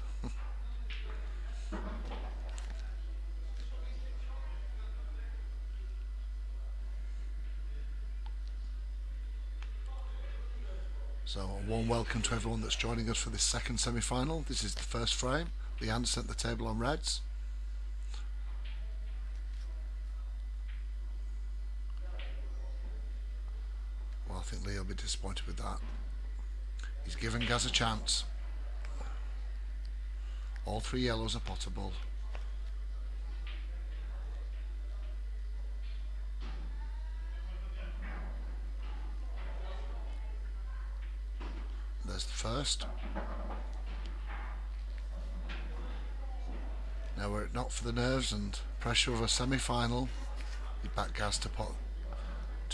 So a warm welcome to everyone that's joining us for this second semi-final. This is the first frame. Lee Anderson at the table on reds. Well, I think Lee will be disappointed with that. He's given Gaz a chance. All three yellows are potable. There's the first. Now were it not for the nerves and pressure of a semi-final, he'd back Gaz to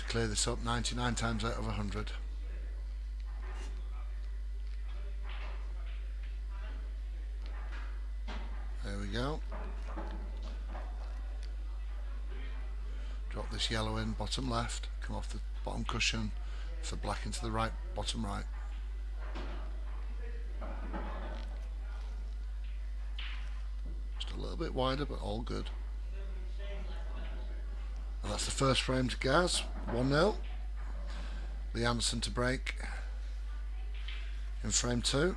clear this up 99 times out of 100. There we go. Drop this yellow in, bottom left, come off the bottom cushion for black into the right, bottom right. Just a little bit wider, but all good. And that's the first frame to Gaz, 1-0. Lee Anderson to break in frame 2.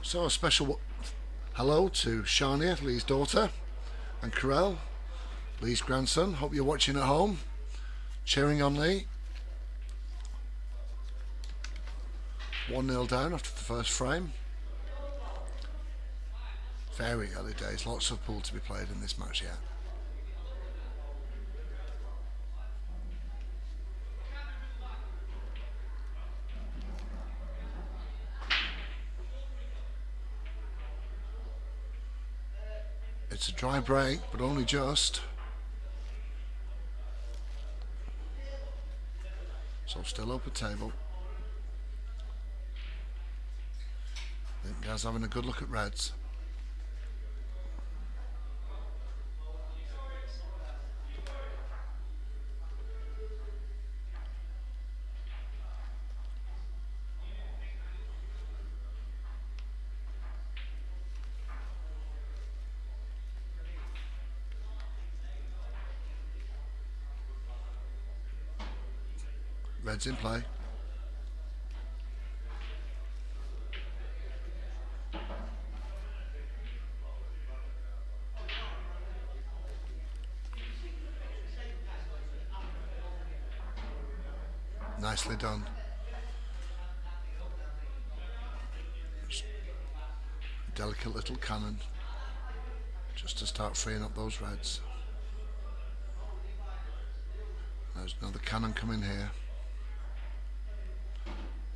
So a special hello to Shania, Lee's daughter, and Carell, Lee's grandson. Hope you're watching at home, cheering on Lee. 1-0 down after the first frame. Very early days, lots of pool to be played in this match yet. It's a dry break, but only just. So still open table. I think Gaz having a good look at reds. Reds in play. Nicely done. Just a delicate little cannon just to start freeing up those reds. There's another cannon coming here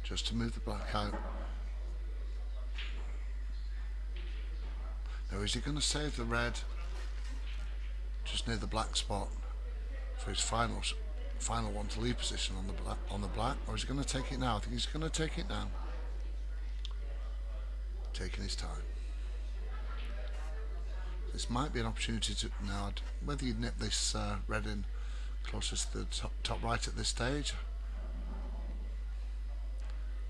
just to move the black out. Now is he going to save the red just near the black spot for his final one to leave position on the black, or is he going to take it now? I think he's going to take it now. Taking his time. This might be an opportunity to now. Whether you nip this red in closest to the top right at this stage.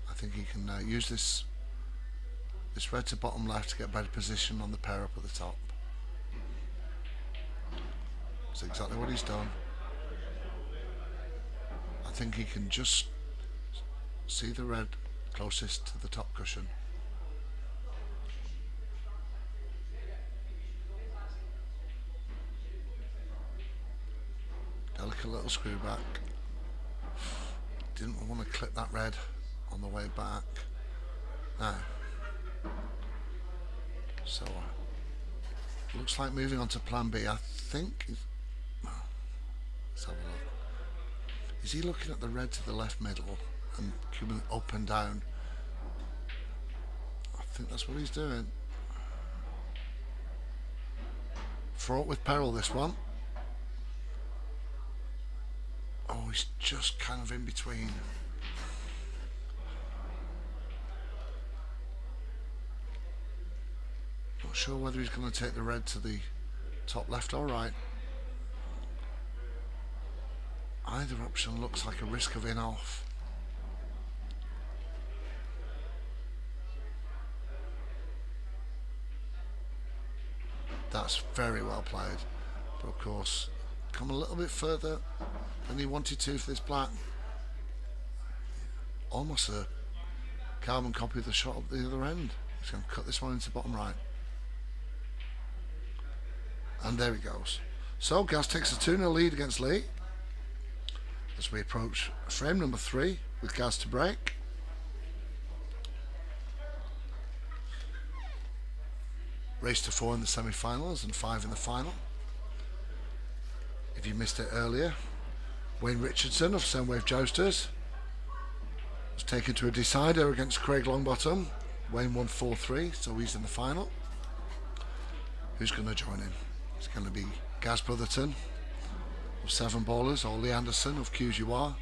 I think he can use this red to bottom left to get better position on the pair up at the top. That's exactly what he's done. I think he can just see the red closest to the top cushion. Delicate little screw back. Didn't want to clip that red on the way back. No. So looks like moving on to plan B. I think. Let's have a look. Is he looking at the red to the left middle and coming up and down? I think that's what he's doing. Fraught with peril, this one. Oh, he's just kind of in between. Not sure whether he's going to take the red to the top left or right. Either option looks like a risk of in off. That's very well played, but of course come a little bit further than he wanted to for this black. Almost a carbon copy of the shot up the other end. He's going to cut this one into bottom right, and there he goes. So Gaz takes a 2-0 lead against Lee as we approach frame number 3 with Gaz to break. Race to 4 in the semi-finals and 5 in the final. If you missed it earlier, Wayne Richardson of Soundwave Jousters was taken to a decider against Craig Longbottom. Wayne won 4-3, so he's in the final. Who's going to join in? It's going to be Gaz Brotherton of 7 Ballers or Lee Anderson of Q's You Are.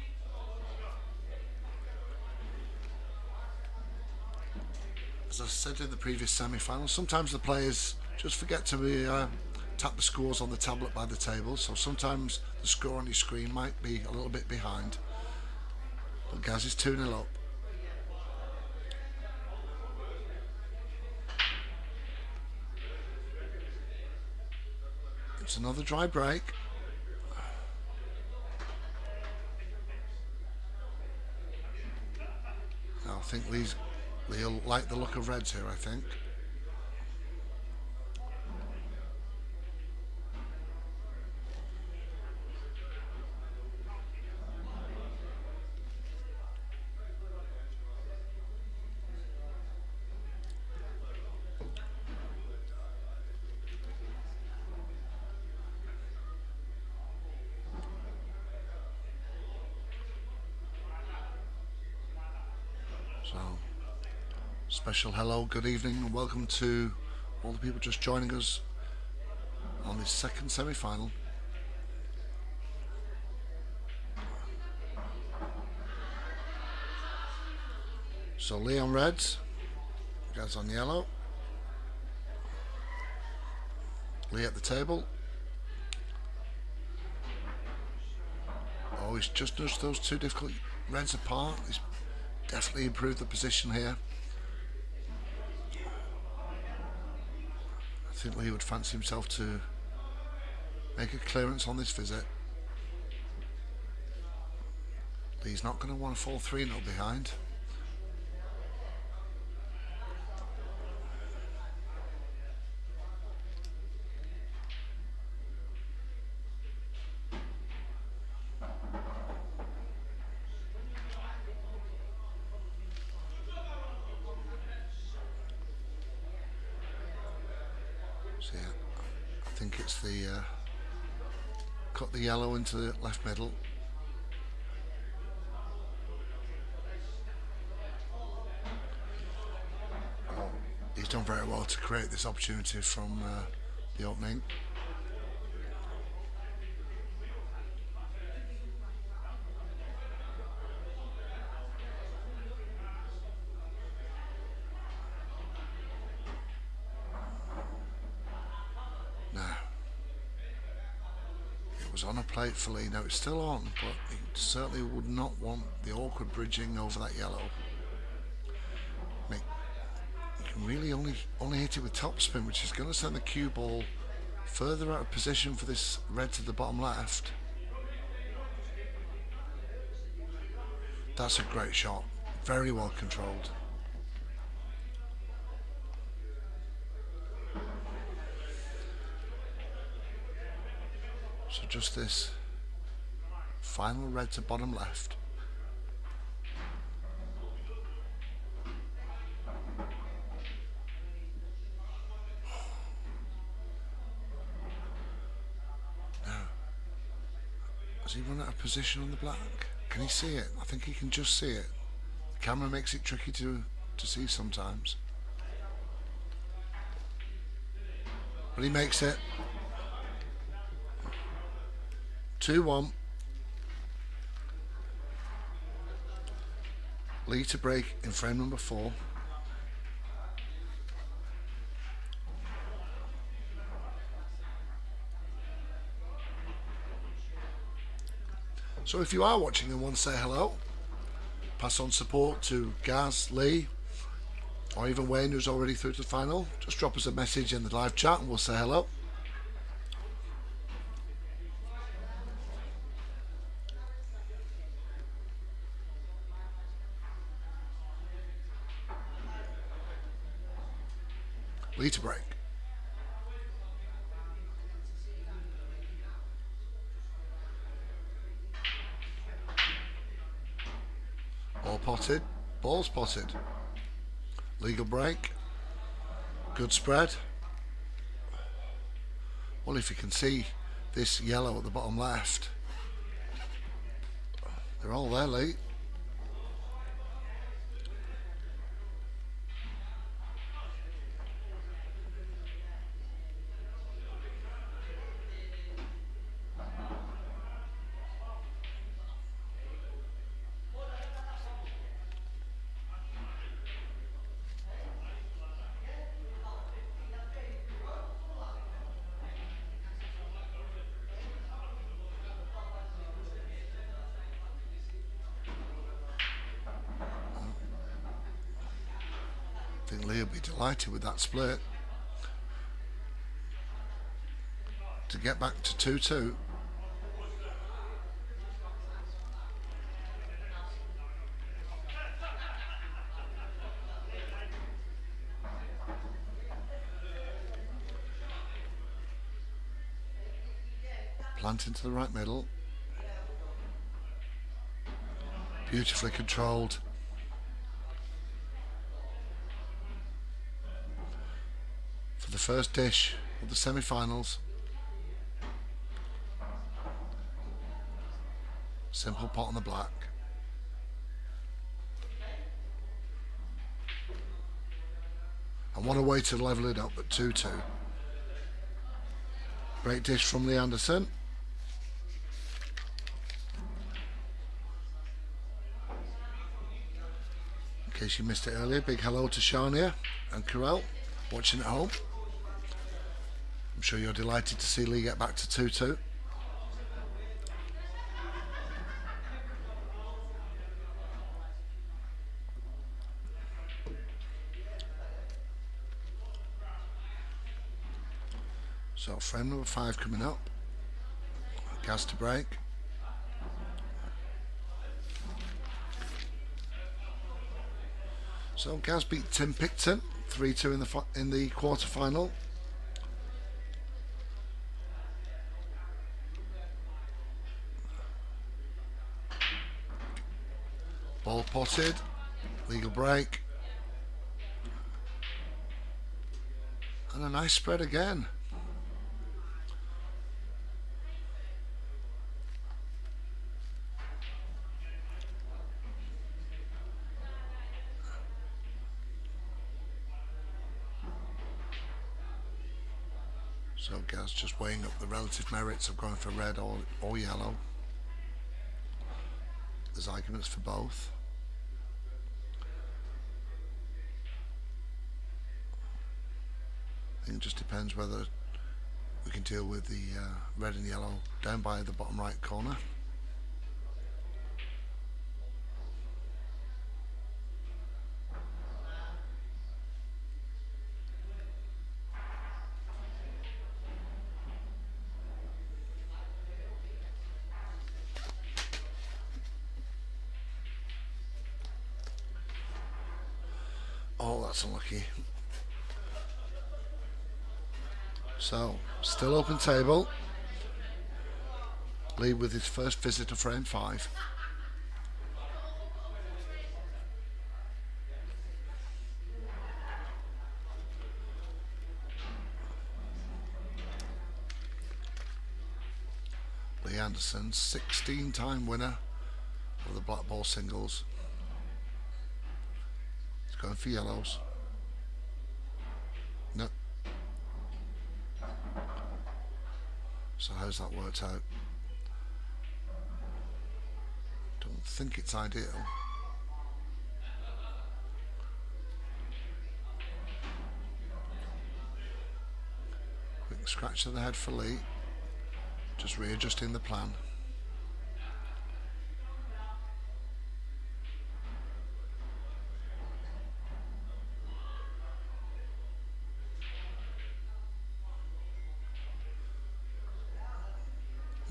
As I said in the previous semi-final, sometimes the players just forget to tap the scores on the tablet by the table, so sometimes the score on your screen might be a little bit behind. But Gaz is 2-0 up. It's another dry break. Now I think Lee'll like the look of reds here, I think. So, special hello, good evening, and welcome to all the people just joining us on this second semi-final. So Lee on reds, Gaz on yellow. Lee at the table. Oh, he's just nudged those two difficult reds apart. He's definitely improved the position here. I think Lee would fancy himself to make a clearance on this visit. Lee's not going to want to fall 3-0 behind. So yeah, I think it's the cut the yellow into the left middle. Oh, he's done very well to create this opportunity from the opening. On a plate for Lee. Now it's still on, but he certainly would not want the awkward bridging over that yellow. You can really only hit it with topspin, which is going to send the cue ball further out of position for this red to the bottom left. That's a great shot, very well controlled. So just this Final red to bottom left. Now, has he run out of position on the black? Can he see it? I think he can just see it. The camera makes it tricky to see sometimes. But he makes it. 2-1. Lee to break in frame number 4. So if you are watching and want to say hello, pass on support to Gaz, Lee, or even Wayne, who's already through to the final, just drop us a message in the live chat and we'll say hello. Lee to break. All potted, ball's potted. Legal break. Good spread. Well, if you can see this yellow at the bottom left, they're all there, Lee. I think Lee will be delighted with that split. To get back to 2-2. Plant into the right middle. Beautifully controlled. For the first dish of the semi-finals. Simple pot on the black. And what a way to level it up at 2-2. Great dish from Lee Anderson. In case you missed it earlier, big hello to Shania and Carell watching at home. I'm sure you're delighted to see Lee get back to 2-2. So frame number 5 coming up. Gaz to break. So Gaz beat Tim Picton 3-2 in the quarter final. Ball potted, legal break, and a nice spread again. So Gaz just weighing up the relative merits of going for red or yellow. There's arguments for both. I think it just depends whether we can deal with the red and yellow down by the bottom right corner. Oh, that's unlucky. So, still open table. lead with his first visit to frame 5. Lee Anderson, 16-time winner of the Blackball singles. He's going for yellows. No. So how's that worked out? Don't think it's ideal. Quick scratch to the head for Lee. Just readjusting the plan.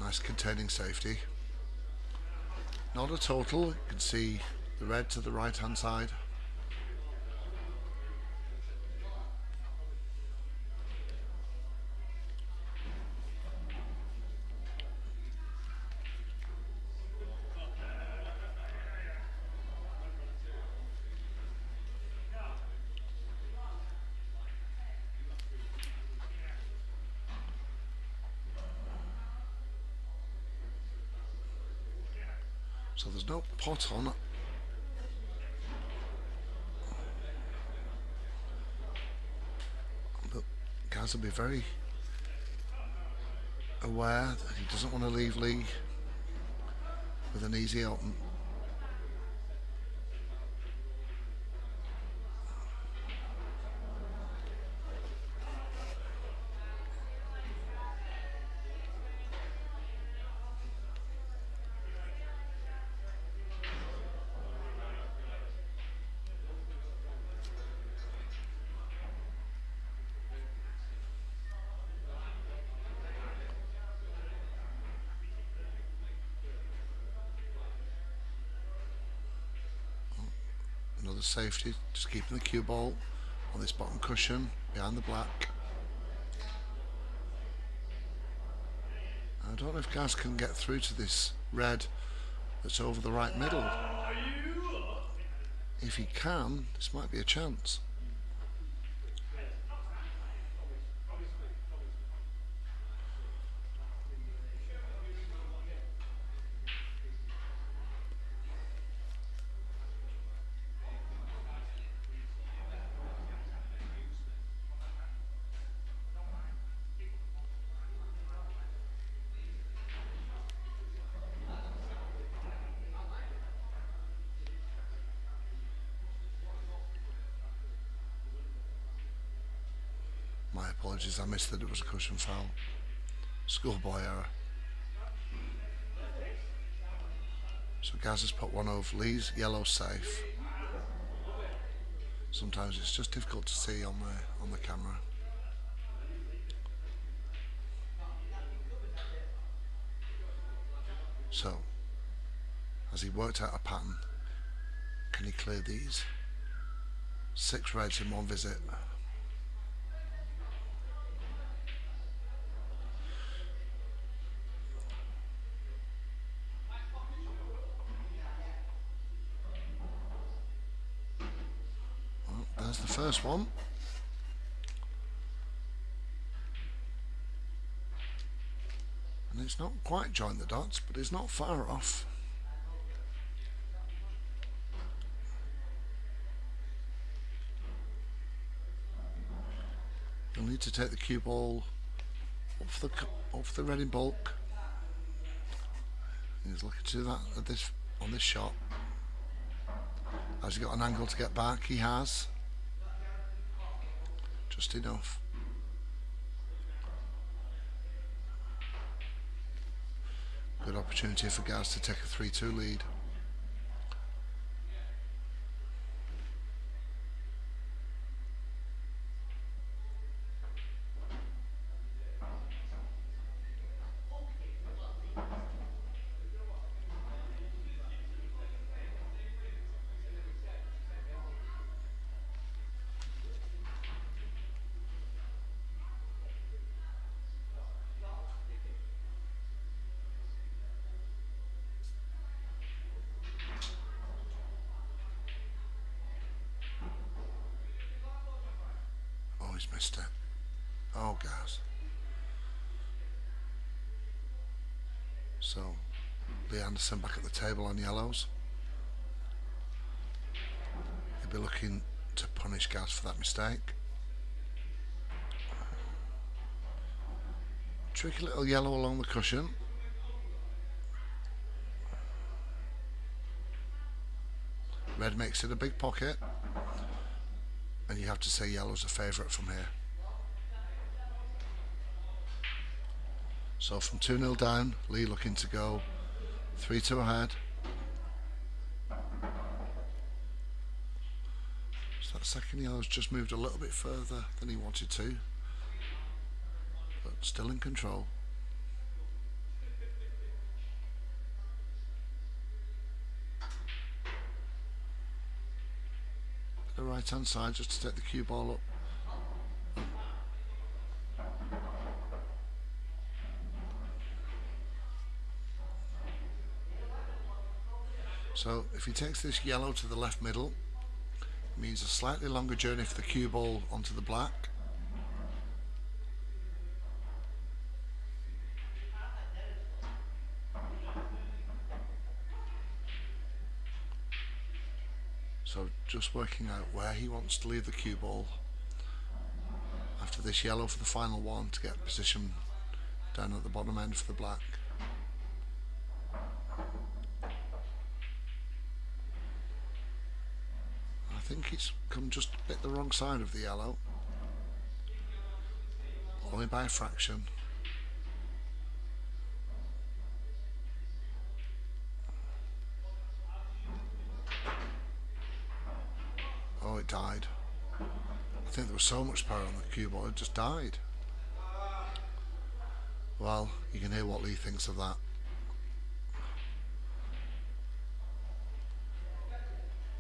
Nice containing safety. Not a total. You can see the red to the right hand side. So there's no pot on. But Gaz will be very aware that he doesn't want to leave Lee with an easy open. Another safety, just keeping the cue ball on this bottom cushion behind the black. I don't know if Gaz can get through to this red that's over the right middle. If he can, this might be a chance. My apologies, I missed that it was a cushion foul. Schoolboy error. So Gaz has put one over Lee's yellow safe. Sometimes it's just difficult to see on the camera. So, has he worked out a pattern? Can he clear these 6 reds in one visit? Well, there's the first one. And it's not quite joined the dots, but it's not far off. You'll need to take the cue ball off the red in bulk. He's looking to do that on this shot. Has he got an angle to get back? He has. Just enough. Good opportunity for Gaz to take a 3-2 lead. he's missed it. Oh, Gaz. So, Lee Anderson back at the table on yellows. He'll be looking to punish Gaz for that mistake. Tricky little yellow along the cushion. Red makes it a big pocket, and you have to say yellow's a favourite from here. So from 2-0 down, Lee looking to go 3-2 ahead. So that second yellow's just moved a little bit further than he wanted to, but still in control. The right hand side just to take the cue ball up. So if he takes this yellow to the left middle, it means a slightly longer journey for the cue ball onto the black. So just working out where he wants to leave the cue ball after this yellow for the final one to get position down at the bottom end for the black. I think he's come just a bit the wrong side of the yellow, only by a fraction. Oh, it died. I think there was so much power on the cue ball, it just died. Well, you can hear what Lee thinks of that.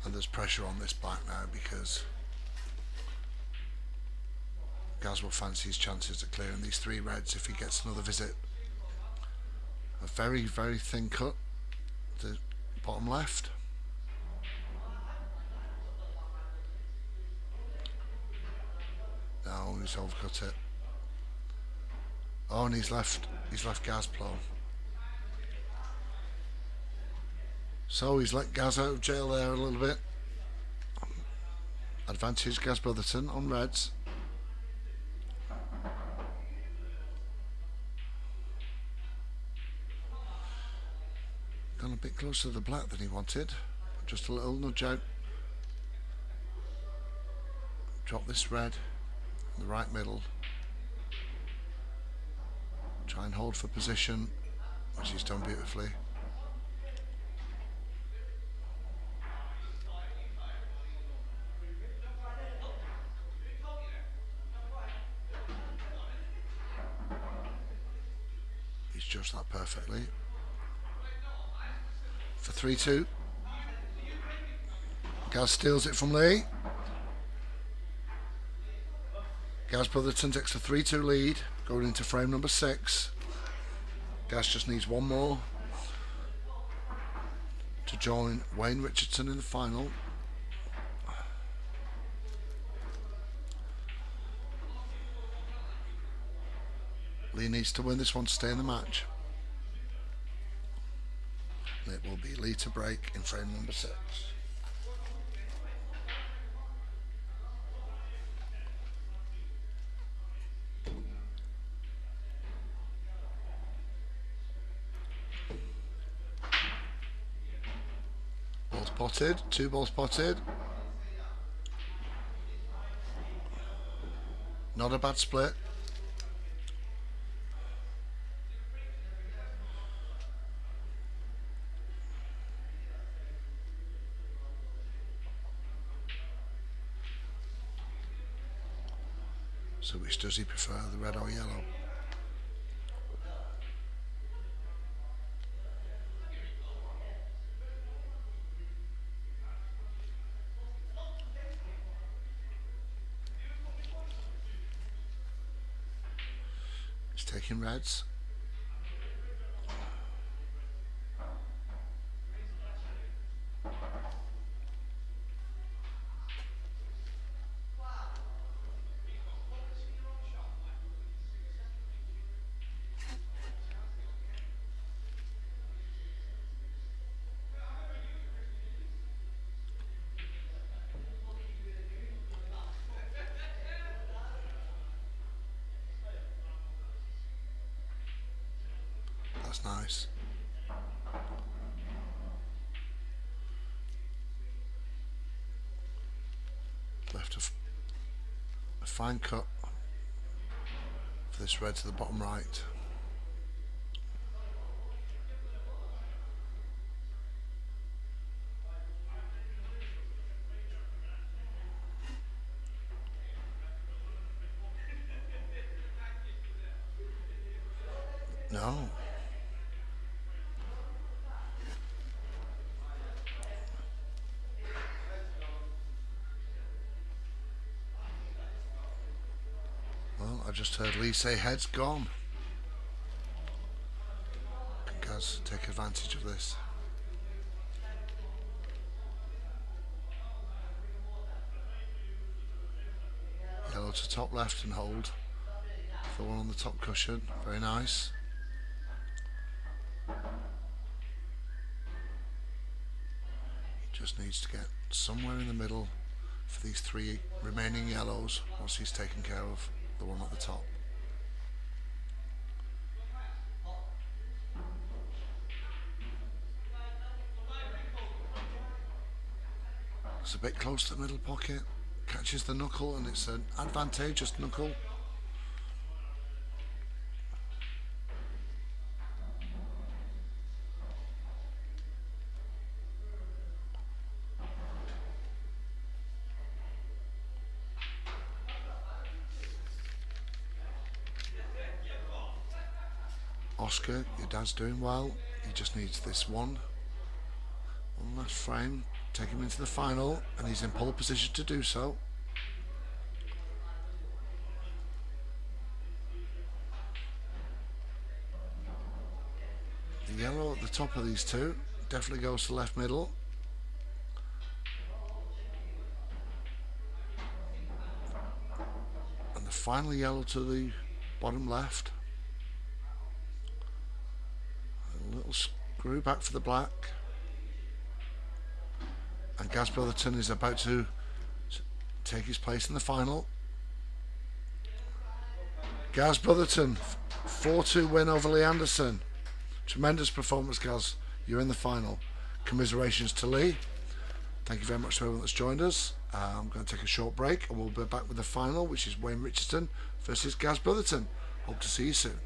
And there's pressure on this black now because Gaz will fancy his chances of clearing these three reds if he gets another visit. A very, very thin cut to the bottom left. No, he's overcut it. Oh, and he's left Gaz plumb. So he's let Gaz out of jail there a little bit. Advantage Gaz Brotherton on reds. Gone a bit closer to the black than he wanted. Just a little nudge out. Drop this red in the right middle. Try and hold for position, which he's done beautifully. He's judged that perfectly. For 3-2. Gaz steals it from Lee. Gaz Brotherton takes a 3-2 lead, going into frame number 6. Gaz just needs one more to join Wayne Richardson in the final. Lee needs to win this one to stay in the match. And it will be Lee to break in frame number 6. Balls potted, 2 balls potted. Not a bad split. So which does he prefer, the red or yellow? He's taking reds. That's nice. Left a fine cut for this red to the bottom right. No. Well, I just heard Lee say head's gone. Can Gaz take advantage of this? Yellow to top left and hold. The one on the top cushion. Very nice. He just needs to get somewhere in the middle for these three remaining yellows once he's taken care of the one at the top. It's a bit close to the middle pocket. Catches the knuckle and it's an advantageous knuckle. Oscar, your dad's doing well. He just needs this one last frame, take him into the final, and he's in pole position to do so. The yellow at the top of these two definitely goes to left middle. And the final yellow to the bottom left. A little screw back for the black. And Gaz Brotherton is about to take his place in the final. Gaz Brotherton, 4-2 win over Lee Anderson. Tremendous performance, Gaz. You're in the final. Commiserations to Lee. Thank you very much to everyone that's joined us. I'm going to take a short break and we'll be back with the final, which is Wayne Richardson versus Gaz Brotherton. Hope to see you soon.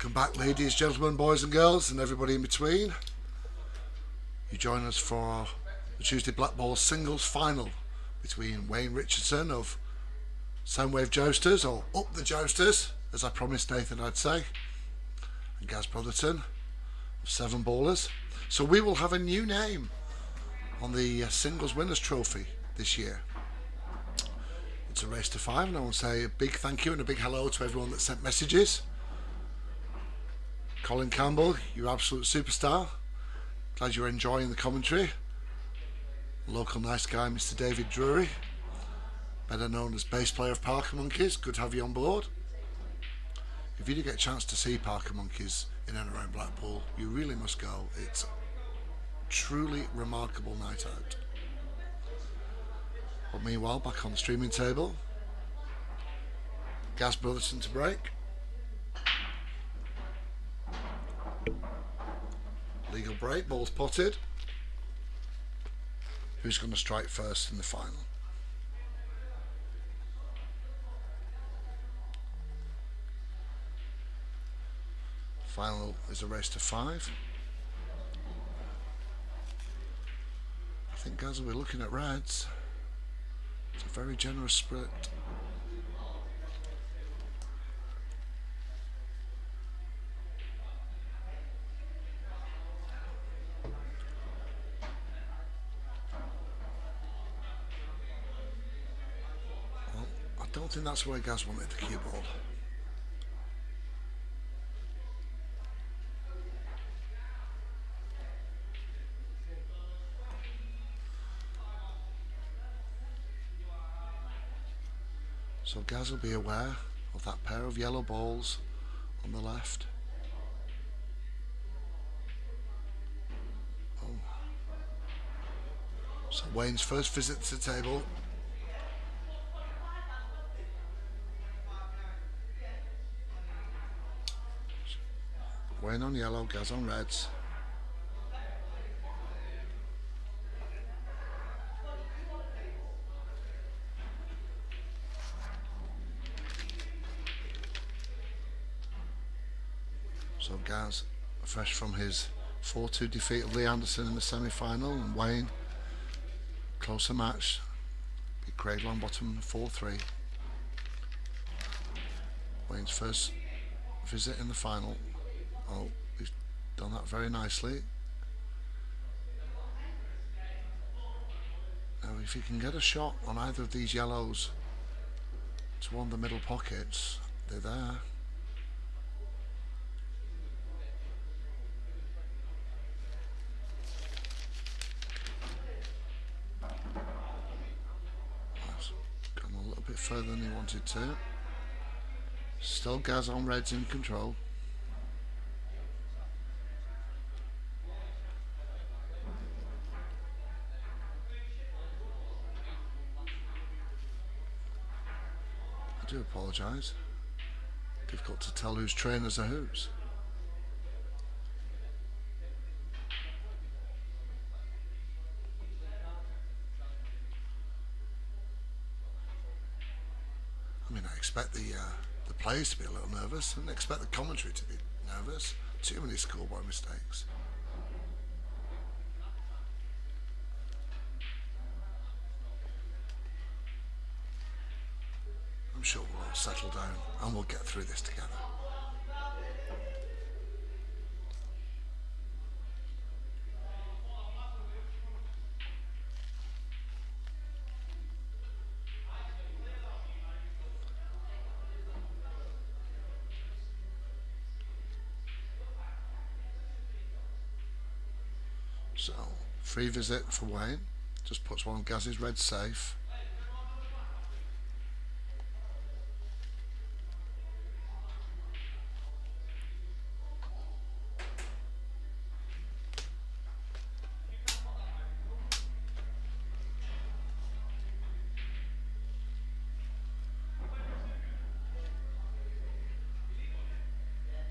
Welcome back, ladies, gentlemen, boys and girls, and everybody in between. You join us for the Tuesday Blackball singles final between Wayne Richardson of Soundwave Jousters, or Up the Jousters, as I promised Nathan I'd say, and Gaz Brotherton of Seven Ballers. So we will have a new name on the singles winners trophy this year. It's a race to 5, and I want to say a big thank you and a big hello to everyone that sent messages. Colin Campbell, you absolute superstar. Glad you're enjoying the commentary. Local nice guy, Mr. David Drury, better known as bass player of Parker Monkeys. Good to have you on board. If you do get a chance to see Parker Monkeys in and around Blackpool, you really must go. It's a truly remarkable night out. But meanwhile, back on the streaming table, Gaz Brotherton to break. Legal break, balls potted. Who's going to strike first in the final? Final is a race to 5. I think Gaz will be looking at reds. It's a very generous split. Well, I don't think that's where Gaz wanted the cue ball. So Gaz will be aware of that pair of yellow balls on the left. Oh. So Wayne's first visit to the table. Wayne on yellow, Gaz on reds. So Gaz, fresh from his 4-2 defeat of Lee Anderson in the semi-final, and Wayne, closer match, beat Craig Longbottom 4-3. Wayne's first visit in the final. Oh, he's done that very nicely. Now if he can get a shot on either of these yellows to one of the middle pockets, they're there. Bit further than he wanted to. Still Gaz on reds in control. I do apologise. Difficult to tell whose trainers are whose. I mean, I expect the players to be a little nervous. I didn't expect the commentary to be nervous. Too many schoolboy mistakes. I'm sure we'll all settle down and we'll get through this together. So, free visit for Wayne. Just puts one of Gaz's reds safe.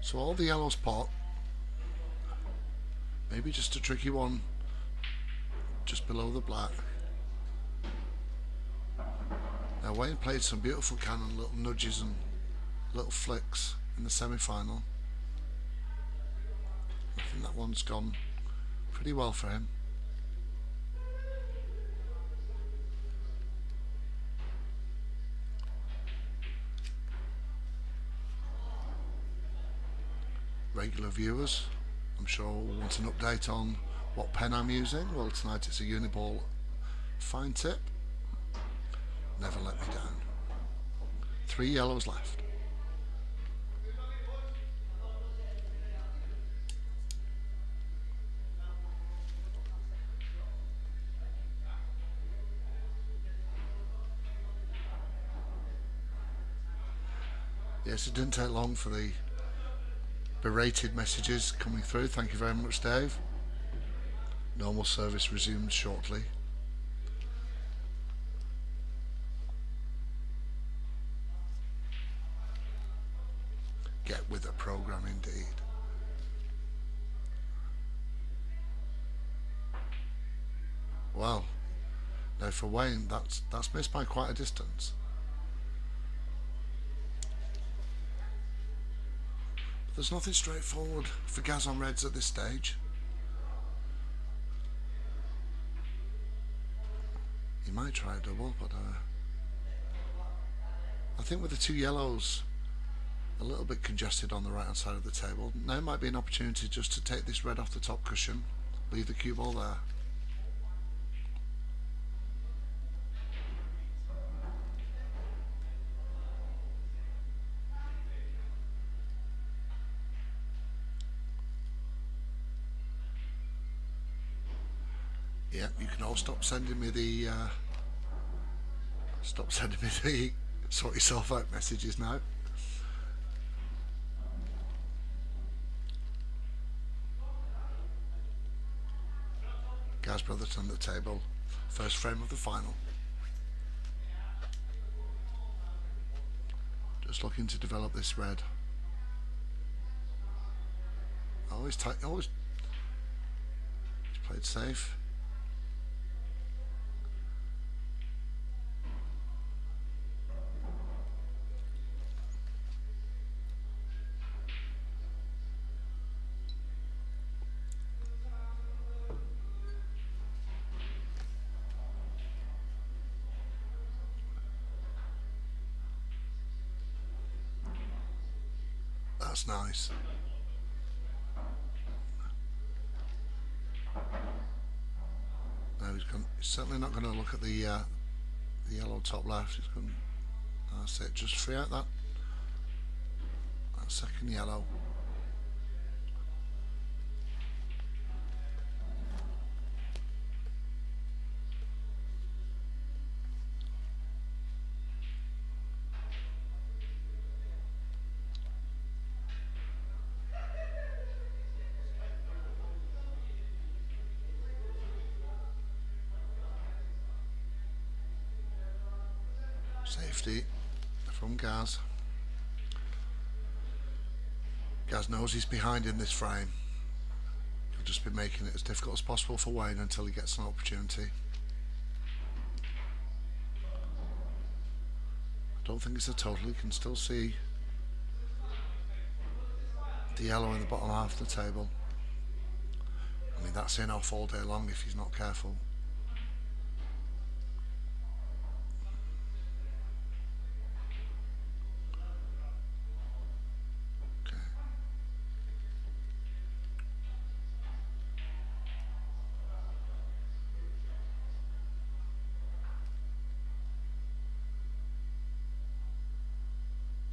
So all the yellows pot. Maybe just a tricky one just below the black. Now Wayne played some beautiful cannon little nudges and little flicks in the semi-final. I think that one's gone pretty well for him. Regular viewers, I'm sure, will want an update on what pen I'm using. Well, tonight it's a Uniball fine tip. Never let me down. 3 yellows left. Yes, it didn't take long for the berated messages coming through. Thank you very much, Dave. Normal service resumes shortly. Get with the program indeed. Well, now for Wayne, that's missed by quite a distance. But there's nothing straightforward for Gaz on reds at this stage. He might try a double, but I think with the 2 yellows a little bit congested on the right hand side of the table, now might be an opportunity just to take this red off the top cushion, leave the cue ball there. Yeah, you can all stop sending me the sort yourself out messages now. Gaz Brothers on the table, first frame of the final. Just looking to develop this red. Always tight, always played safe. That's nice. No, he's certainly not going to look at the yellow top left. He's going. That's it. Just free out that second yellow. Safety from Gaz. Gaz knows he's behind in this frame. He'll just be making it as difficult as possible for Wayne until he gets an opportunity. I don't think it's a total. You can still see the yellow in the bottom half of the table. I mean, that's in off all day long if he's not careful.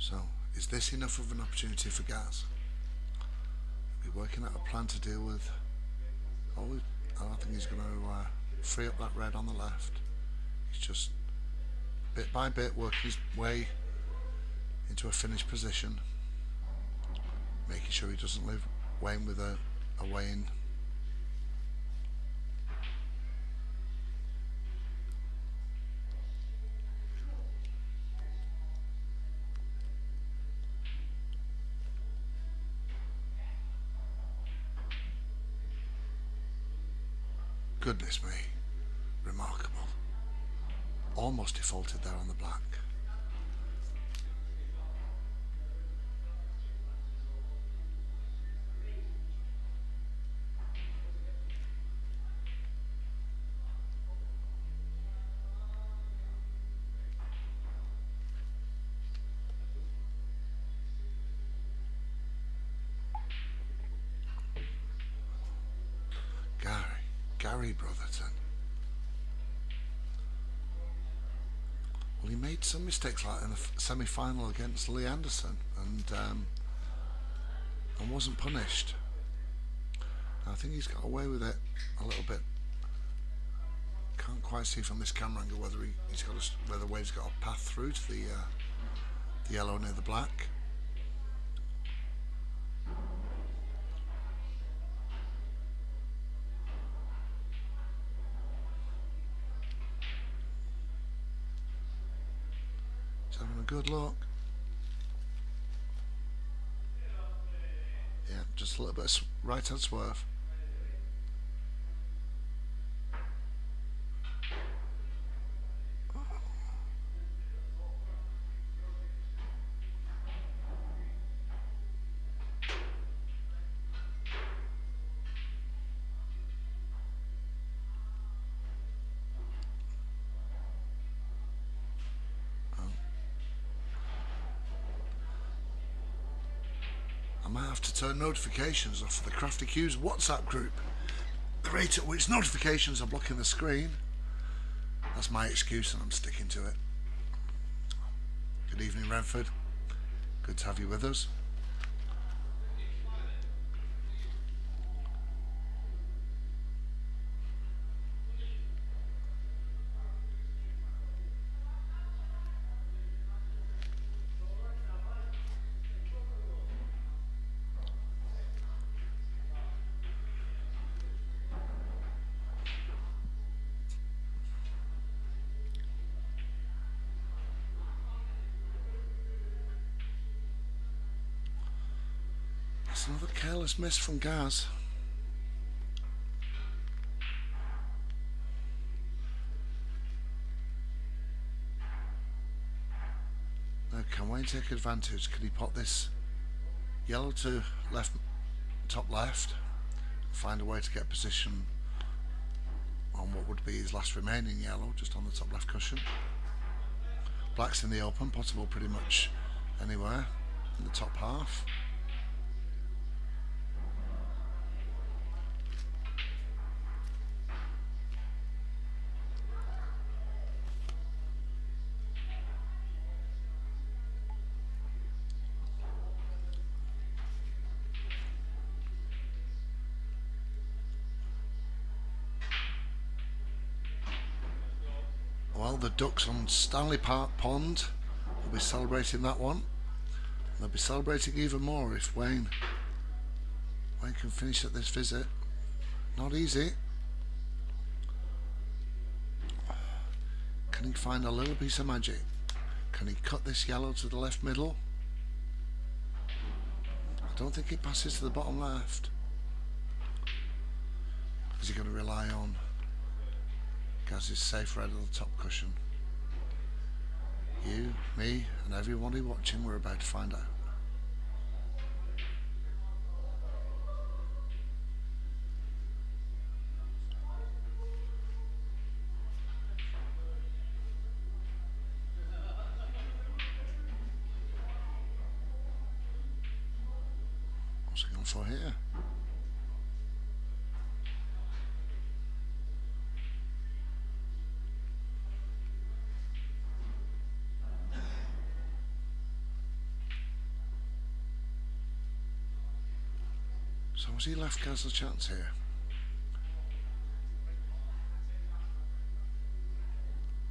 So, is this enough of an opportunity for Gaz? He'll be working out a plan to deal with. I don't think he's going to free up that red on the left. He's just bit by bit working his way into a finished position, making sure he doesn't leave Wayne with a Wayne. Goodness me, remarkable. Almost defaulted there on the black. Gary Brotherton. Well, he made some mistakes like in the semi-final against Lee Anderson, and wasn't punished. I think he's got away with it a little bit. Can't quite see from this camera angle whether whether Wade's got a path through to the yellow near the black. He's having a good look. Yeah, just a little bit of right hand swerve. I might have to turn notifications off for the Crafty Q's WhatsApp group. The rate at which notifications are blocking the screen. That's my excuse and I'm sticking to it. Good evening, Renford. Good to have you with us. That's another careless miss from Gaz. Now can Wayne take advantage? Can he pot this yellow to left, top left, find a way to get position on what would be his last remaining yellow, just on the top left cushion? Black's in the open, possible pretty much anywhere in the top half. Well, the ducks on Stanley Park Pond will be celebrating that one. They'll be celebrating even more if Wayne can finish at this visit. Not easy. Can he find a little piece of magic? Can he cut this yellow to the left middle? I don't think it passes to the bottom left. Is he going to rely on Gaz's safe red on the top cushion? You, me and everybody watching, we're about to find out. What's he going for here? So has he left Gaz a chance here?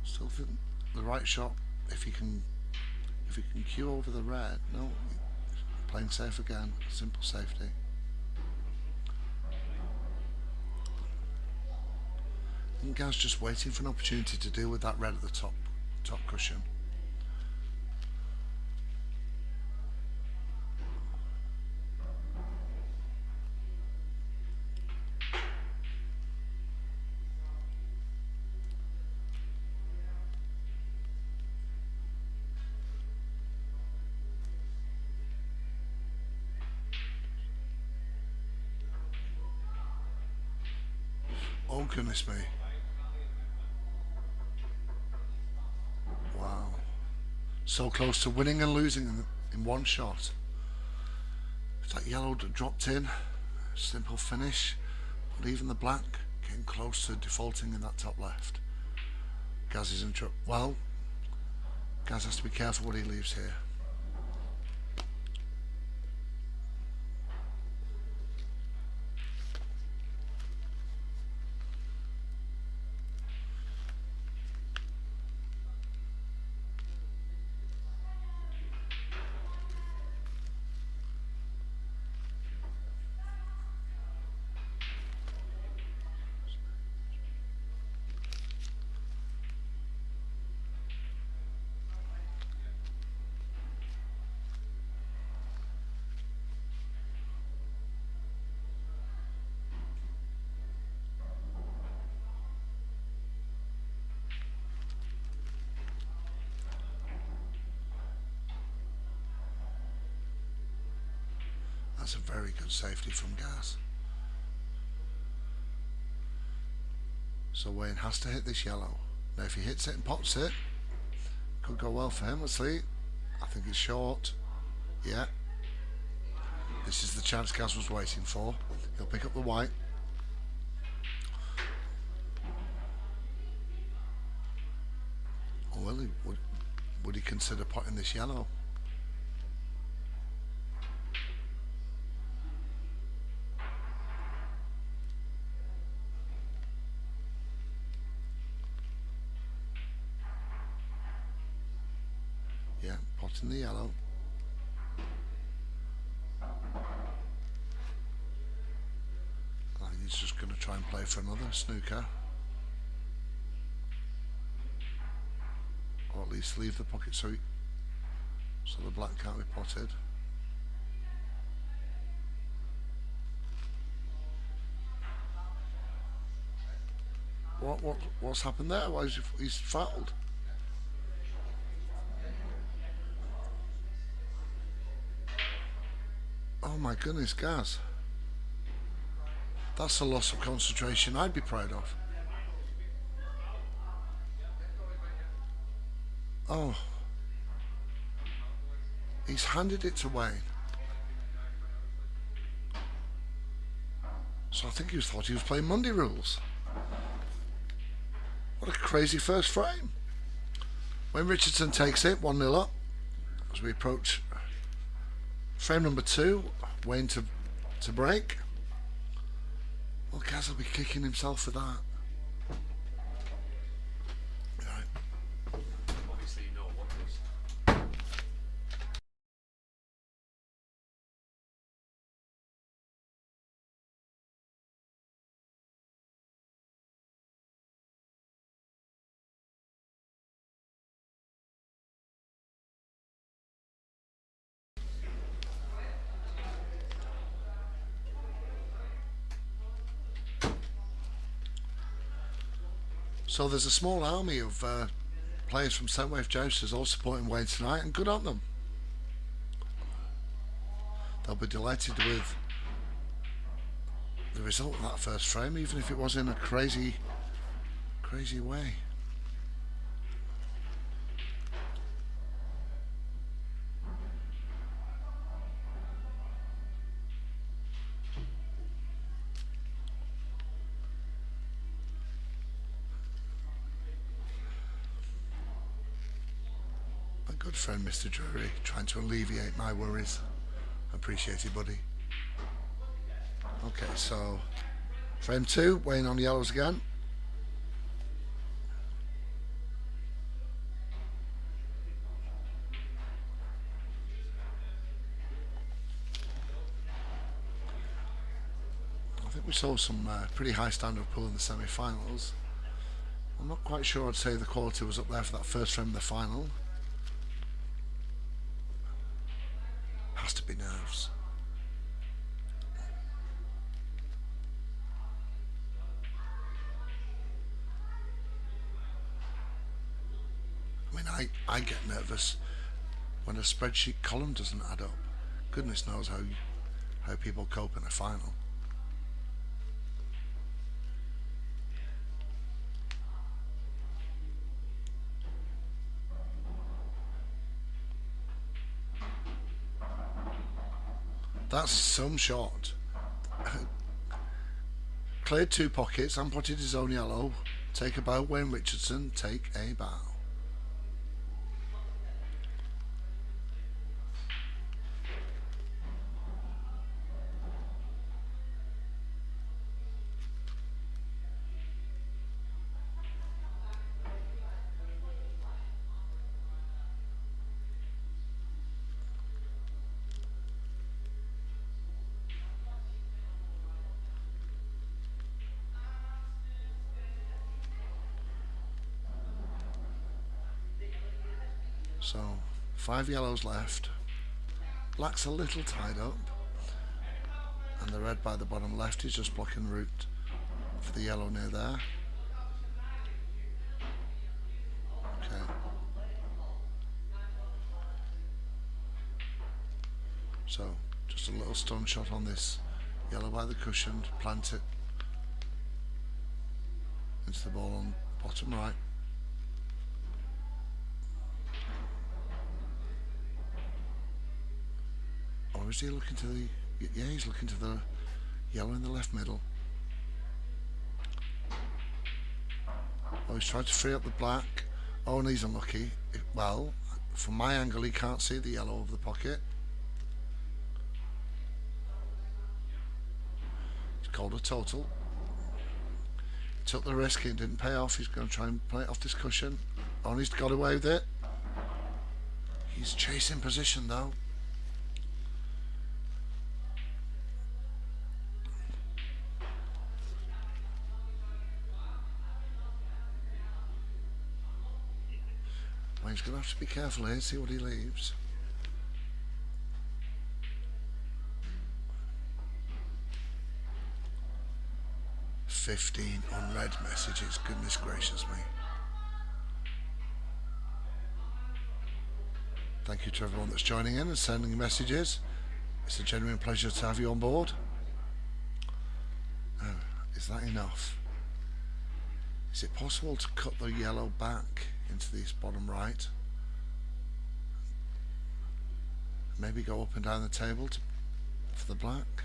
Still think the right shot, if he can cue over the red. No, playing safe again, simple safety. I think Gaz just waiting for an opportunity to deal with that red at the top cushion. Oh goodness me. Wow. So close to winning and losing in one shot. If that yellow dropped in, simple finish. But even the black Getting close to defaulting in that top left. Gaz is in trouble. Well, Gaz has to be careful what he leaves here. That's a very good safety from Gaz. So Wayne has to hit this yellow. Now if he hits it and pops it, could go well for him. Let's see. I think it's short. Yeah. This is the chance Gaz was waiting for. He'll pick up the white. Or will he, would he consider potting this yellow? Yeah, potting the yellow. I think he's just going to try and play for another snooker. Or at least leave the pocket so the black can't be potted. What's happened there? Why is he's fouled? Oh my goodness, Gaz. That's a loss of concentration I'd be proud of. Oh. He's handed it to Wayne. So I think he thought he was playing Monday rules. What a crazy first frame. Wayne Richardson takes it, 1-0 up. As we approach frame number 2, Wayne to break. Well, Gaz will be kicking himself for that. Right.
Obviously, you know what this.
So there's a small army of players from Soundwave Jousters all supporting Wayne tonight, and good on them. They'll be delighted with the result of that first frame, even if it was in a crazy way. Good friend Mr. Drury, trying to alleviate my worries. Appreciate it, buddy. Okay, so frame 2, Wayne on yellows again. I think we saw some pretty high standard of pool in the semi-finals. I'm not quite sure I'd say the quality was up there for that first frame of the final. Has to be nerves. I mean, I get nervous when a spreadsheet column doesn't add up. Goodness knows how people cope in a final. That's some shot. cleared 2 pockets and potted his own yellow. Take a bow. Wayne Richardson, take a bow. So 5 yellows left. Black's a little tied up, and the red by the bottom left is just blocking the route for the yellow near there. Okay. So just a little stun shot on this yellow by the cushion to plant it into the ball on bottom right. Or is he looking to the... Yeah, he's looking to the yellow in the left middle. Oh, he's trying to free up the black. Oh, and he's unlucky. Well, from my angle, he can't see the yellow over the pocket. He's called a total. He took the risk, it didn't pay off. He's going to try and play it off this cushion. Oh, and he's got away with it. He's chasing position, though. Well, he's going to have to be careful here, see what he leaves. "15 unread messages, goodness gracious me." Thank you to everyone that's joining in and sending messages. It's a genuine pleasure to have you on board. Oh, is that enough? Is it possible to cut the yellow back into this bottom right? Maybe go up and down the table for the black?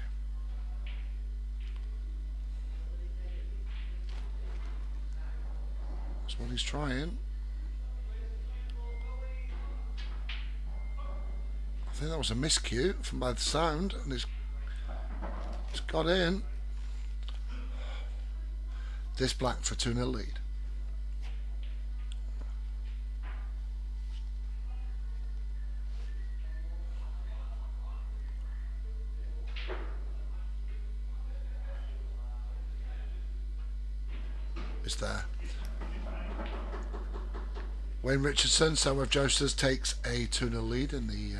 That's what he's trying. I think that was a miscue from by the sound, and it's got in. This black for 2-0 lead. It's there. Wayne Richardson, Selma Josters, takes a 2-0 lead in the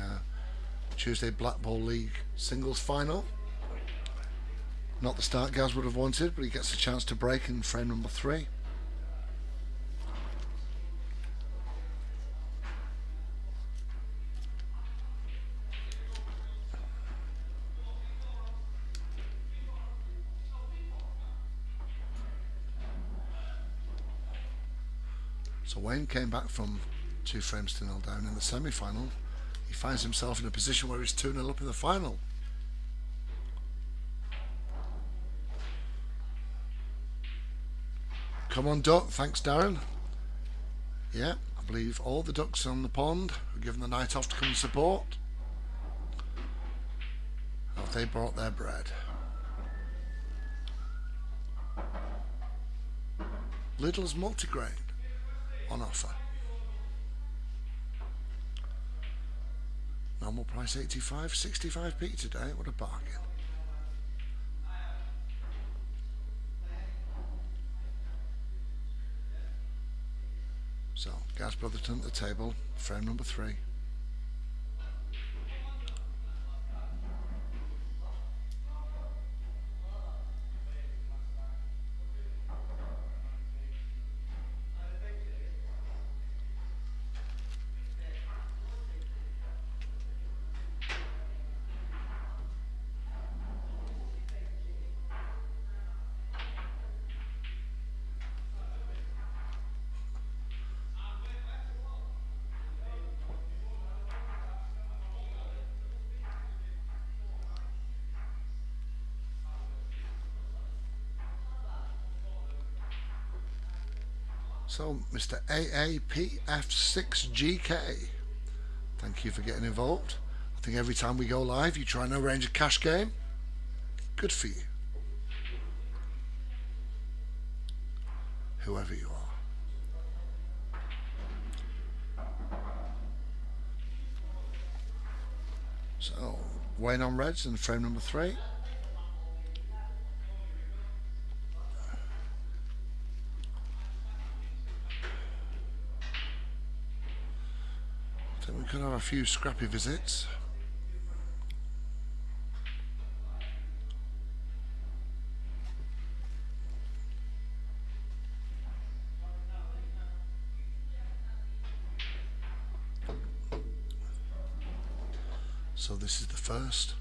Tuesday Blackball League singles final. Not the start Gaz would have wanted, but he gets a chance to break in frame number 3. So Wayne came back from 2 frames to 0 down in the semi-final. He finds himself in a position where he's 2-0 up in the final. Come on, duck. Thanks, Darren. Yeah, I believe all the ducks on the pond were given the night off to come and support. Have they brought their bread? Lidl's multigrain on offer. Normal price 85, 65p today. What a bargain. So, Gaz Brotherton at the table, frame number 3. So, Mr. AAPF6GK, thank you for getting involved. I think every time we go live, you try and arrange a cash game. Good for you. Whoever you are. So, Wayne on reds and frame number 3. I think we could have a few scrappy visits. So this is the first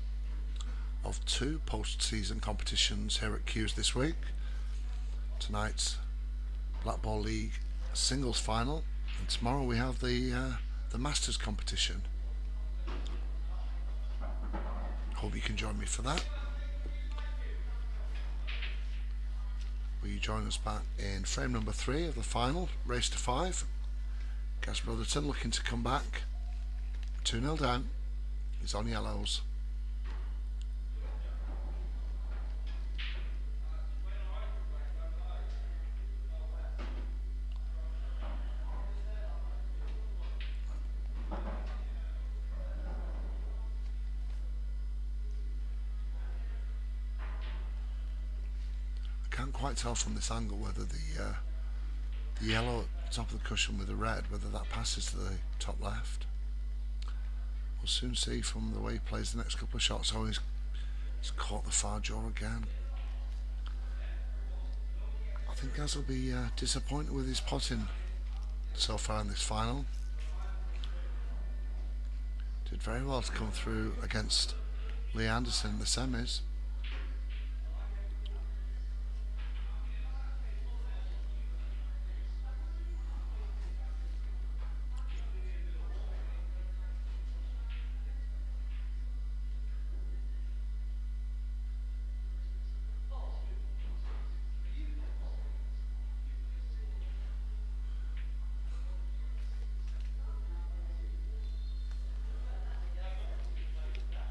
of 2 post-season competitions here at Q's this week. Tonight's Blackball League singles final, and tomorrow we have the Masters competition. Hope you can join me for that. Will you join us back in frame number 3 of the final, race to 5? Gaz Brotherton looking to come back. 2-0 down. He's on yellows. I can't quite tell from this angle whether the yellow at the top of the cushion with the red, whether that passes to the top left. We'll soon see from the way he plays the next couple of shots. Oh, he's caught the far jaw again. I think Gaz will be disappointed with his potting so far in this final. Did very well to come through against Lee Anderson in the semis.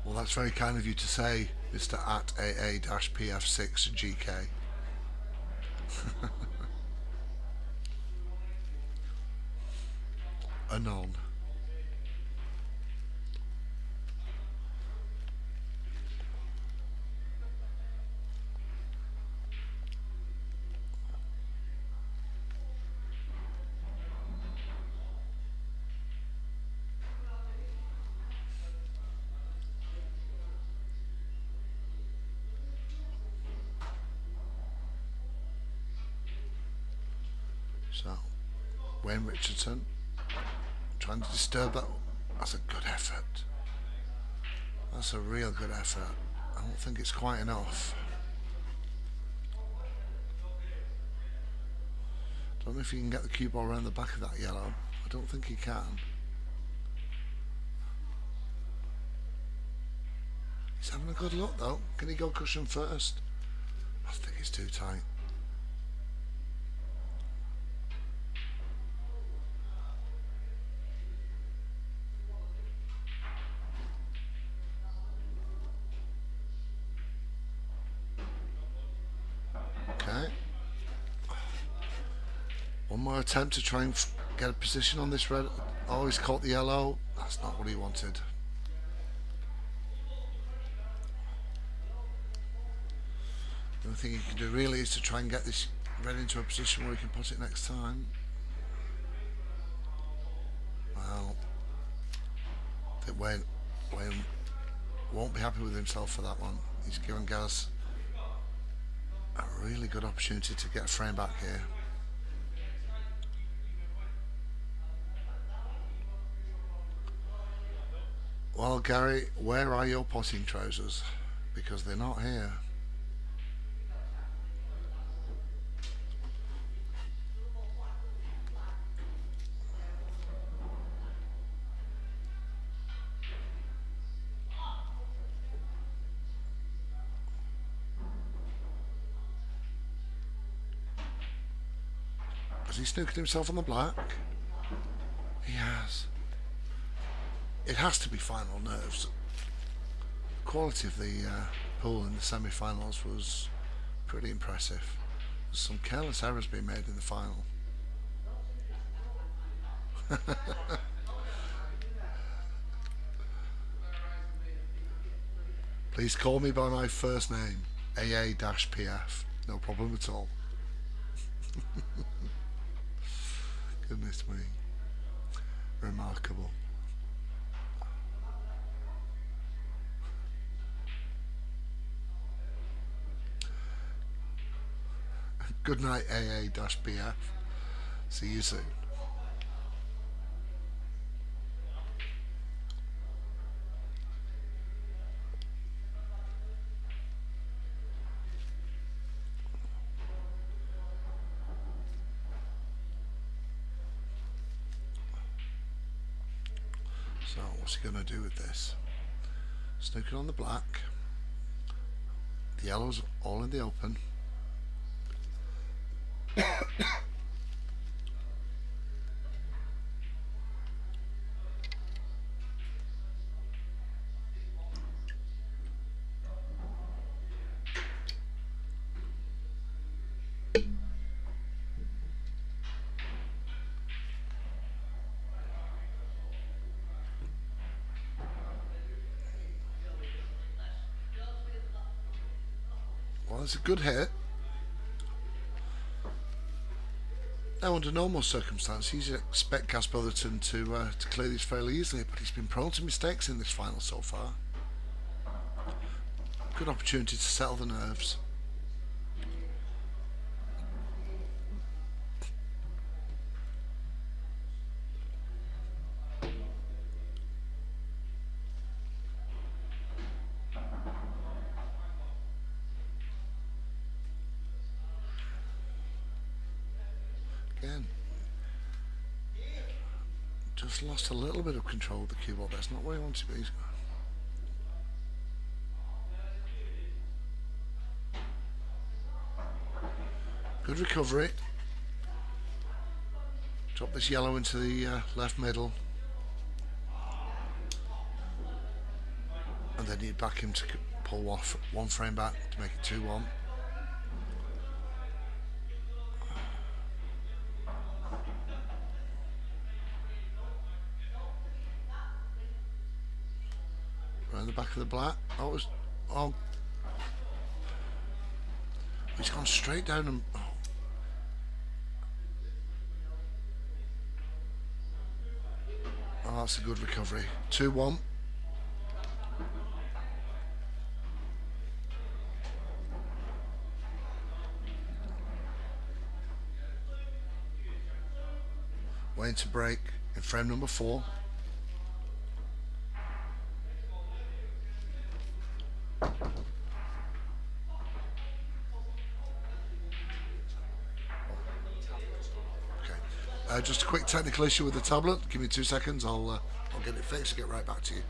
Well, that's very kind of you to say, Mr. at AA-PF6GK. Anon. So, Wayne Richardson trying to disturb that. That's a good effort. That's a real good effort. I don't think it's quite enough. Don't know if you can get the cue ball around the back of that yellow. I don't think he can. He's having a good look though. Can he go cushion first? I think it's too tight. One more attempt to try and get a position on this red. Oh, he's caught the yellow. That's not what he wanted. The only thing he can do really is to try and get this red into a position where he can put it next time. Well, I think Wayne won't be happy with himself for that one. He's given Gaz a really good opportunity to get a frame back here. Well, Gary, where are your potting trousers? Because they're not here. Has he snookered himself on the black? He has. It has to be final nerves. The quality of the pool in the semi-finals was pretty impressive. There's some careless errors being made in the final. Please call me by my first name, AA-PF. No problem at all. Goodness me. Remarkable. Good night, AA-BF. See you soon. So, what's he going to do with this? Snooker on the black. The yellow's all in the open. Well, it's a good hit. Now, under normal circumstances, you'd expect Gasbotherton to clear this fairly easily, but he's been prone to mistakes in this final so far. Good opportunity to settle the nerves. Again, just lost a little bit of control of the cue ball. That's not where he wants to be. Good recovery. Drop this yellow into the left middle. And then you back him to pull off one frame back to make it 2-1. Around the back of the black. Oh, he's gone straight down and oh, that's a good recovery. 2-1. Waiting to break in frame number 4. Just a quick technical issue with the tablet. Give me 2 seconds. I'll get it fixed and get right back to you.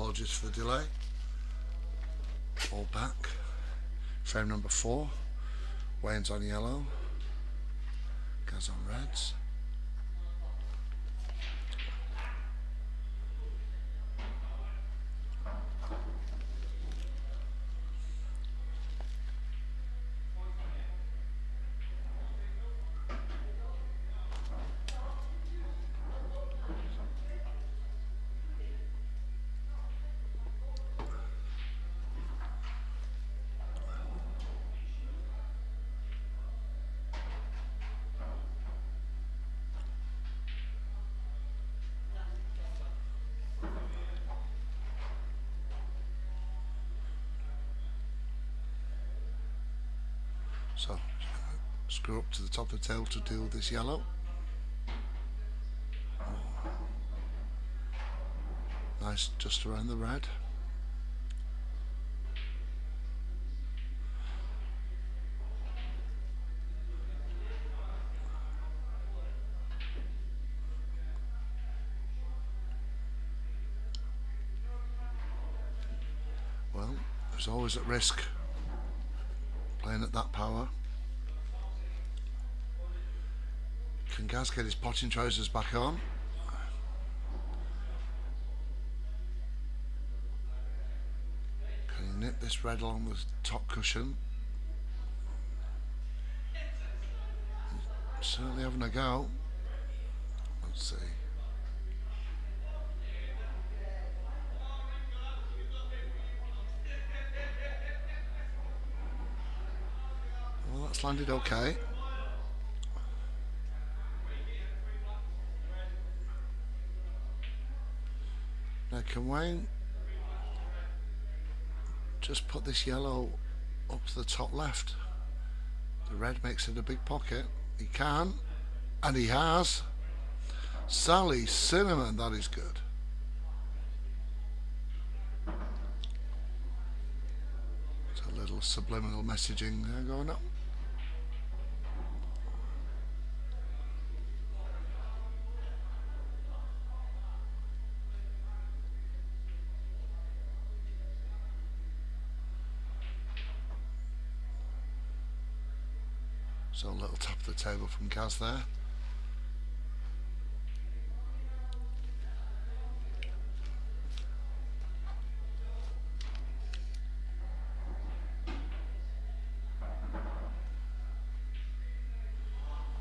Apologies for the delay. All back. Frame number 4. Wayne's on yellow. Gaz on reds. So, screw up to the top of the table to deal with this yellow. Nice, just around the red. Well, there's always at risk playing at that power. Can Gaz get his potting trousers back on? Can he nip this red along the top cushion? He's certainly having a go. Let's see. Well, that's landed okay. Now can Wayne just put this yellow up to the top left? The red makes it a big pocket. He can, and he has. Sally Cinnamon, that is good. It's a little subliminal messaging there going up. So a little tap of the table from Gaz there.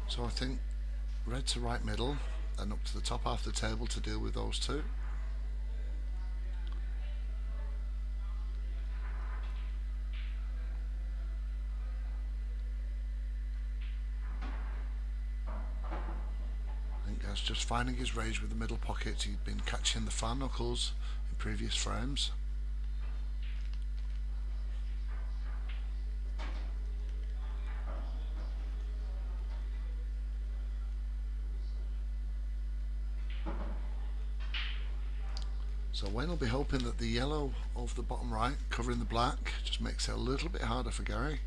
So I think red to right middle, then up to the top half of the table to deal with those two. Just finding his range with the middle pockets. He'd been catching the far knuckles in previous frames. So Wayne will be hoping that the yellow over the bottom right covering the black just makes it a little bit harder for Gary.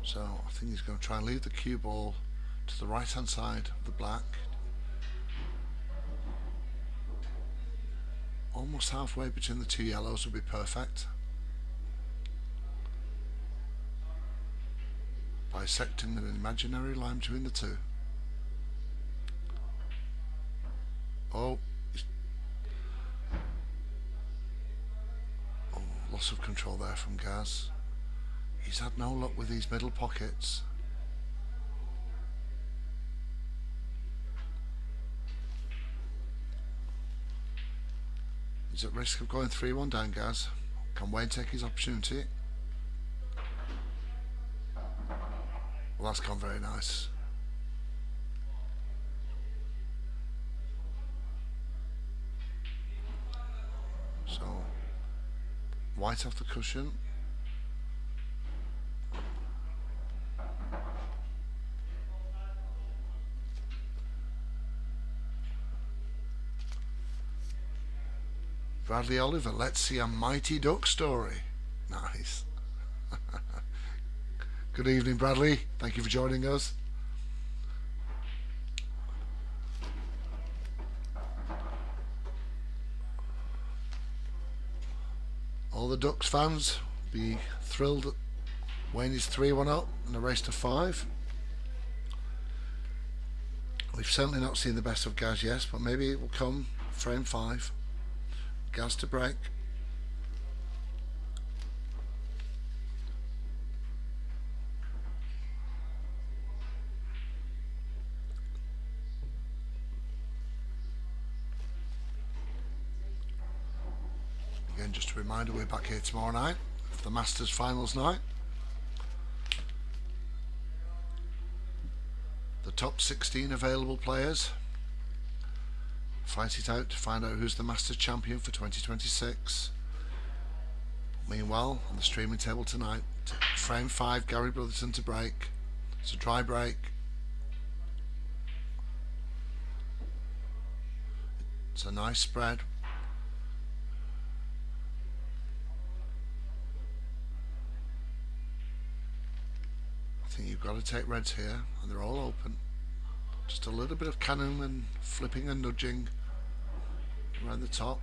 So I think he's going to try and leave the cue ball to the right hand side of the black. Almost halfway between the two yellows would be perfect. Bisecting an imaginary line between the two. Oh, loss of control there from Gaz. He's had no luck with these middle pockets. He's at risk of going 3-1 down, Gaz. Can Wayne take his opportunity? Well, that's gone very nice. So, white off the cushion. Bradley Oliver, let's see a mighty duck story. Nice. Good evening, Bradley. Thank you for joining us. All the Ducks fans be thrilled that Wayne is 3-1 up in a race to 5. We've certainly not seen the best of Gaz yet, but maybe it will come. Frame 5. Gaz to break. Again, just a reminder, we're back here tomorrow night for the Masters Finals night. The top 16 available players fight it out to find out who's the Masters champion for 2026. Meanwhile, on the streaming table tonight, frame 5, Gary Brotherton to break. It's a dry break. It's a nice spread. I think you've got to take reds here, and they're all open. Just a little bit of cannon and flipping and nudging around the top.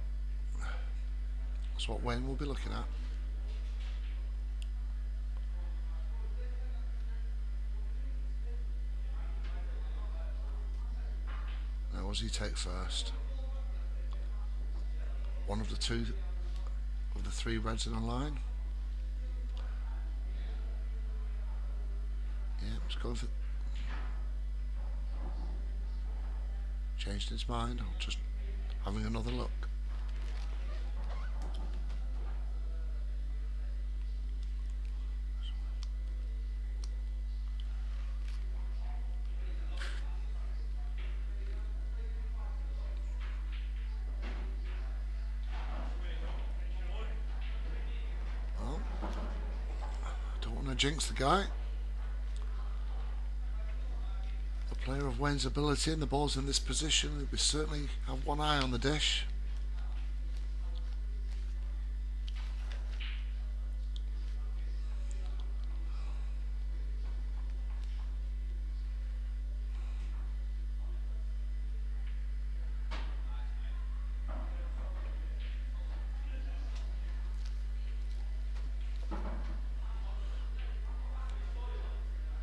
That's what Wayne will be looking at. Now, what does he take first? One of the two of the 3 reds in a line. Yeah, let's go for it. Changed his mind, or just having another look. Well, don't want to jinx the guy. Player of Wayne's ability, and the ball's in this position. We certainly have one eye on the dish.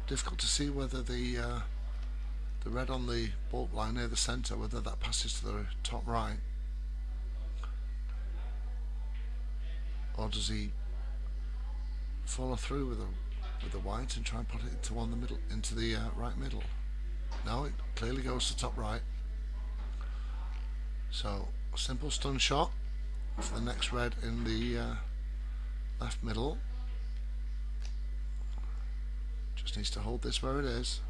Difficult to see whether the red on the bulk line near the centre, whether that passes to the top right, or does he follow through with the white and try and put it into the right middle? No, it clearly goes to top right. So a simple stun shot for the next red in the left middle. Just needs to hold this where it is.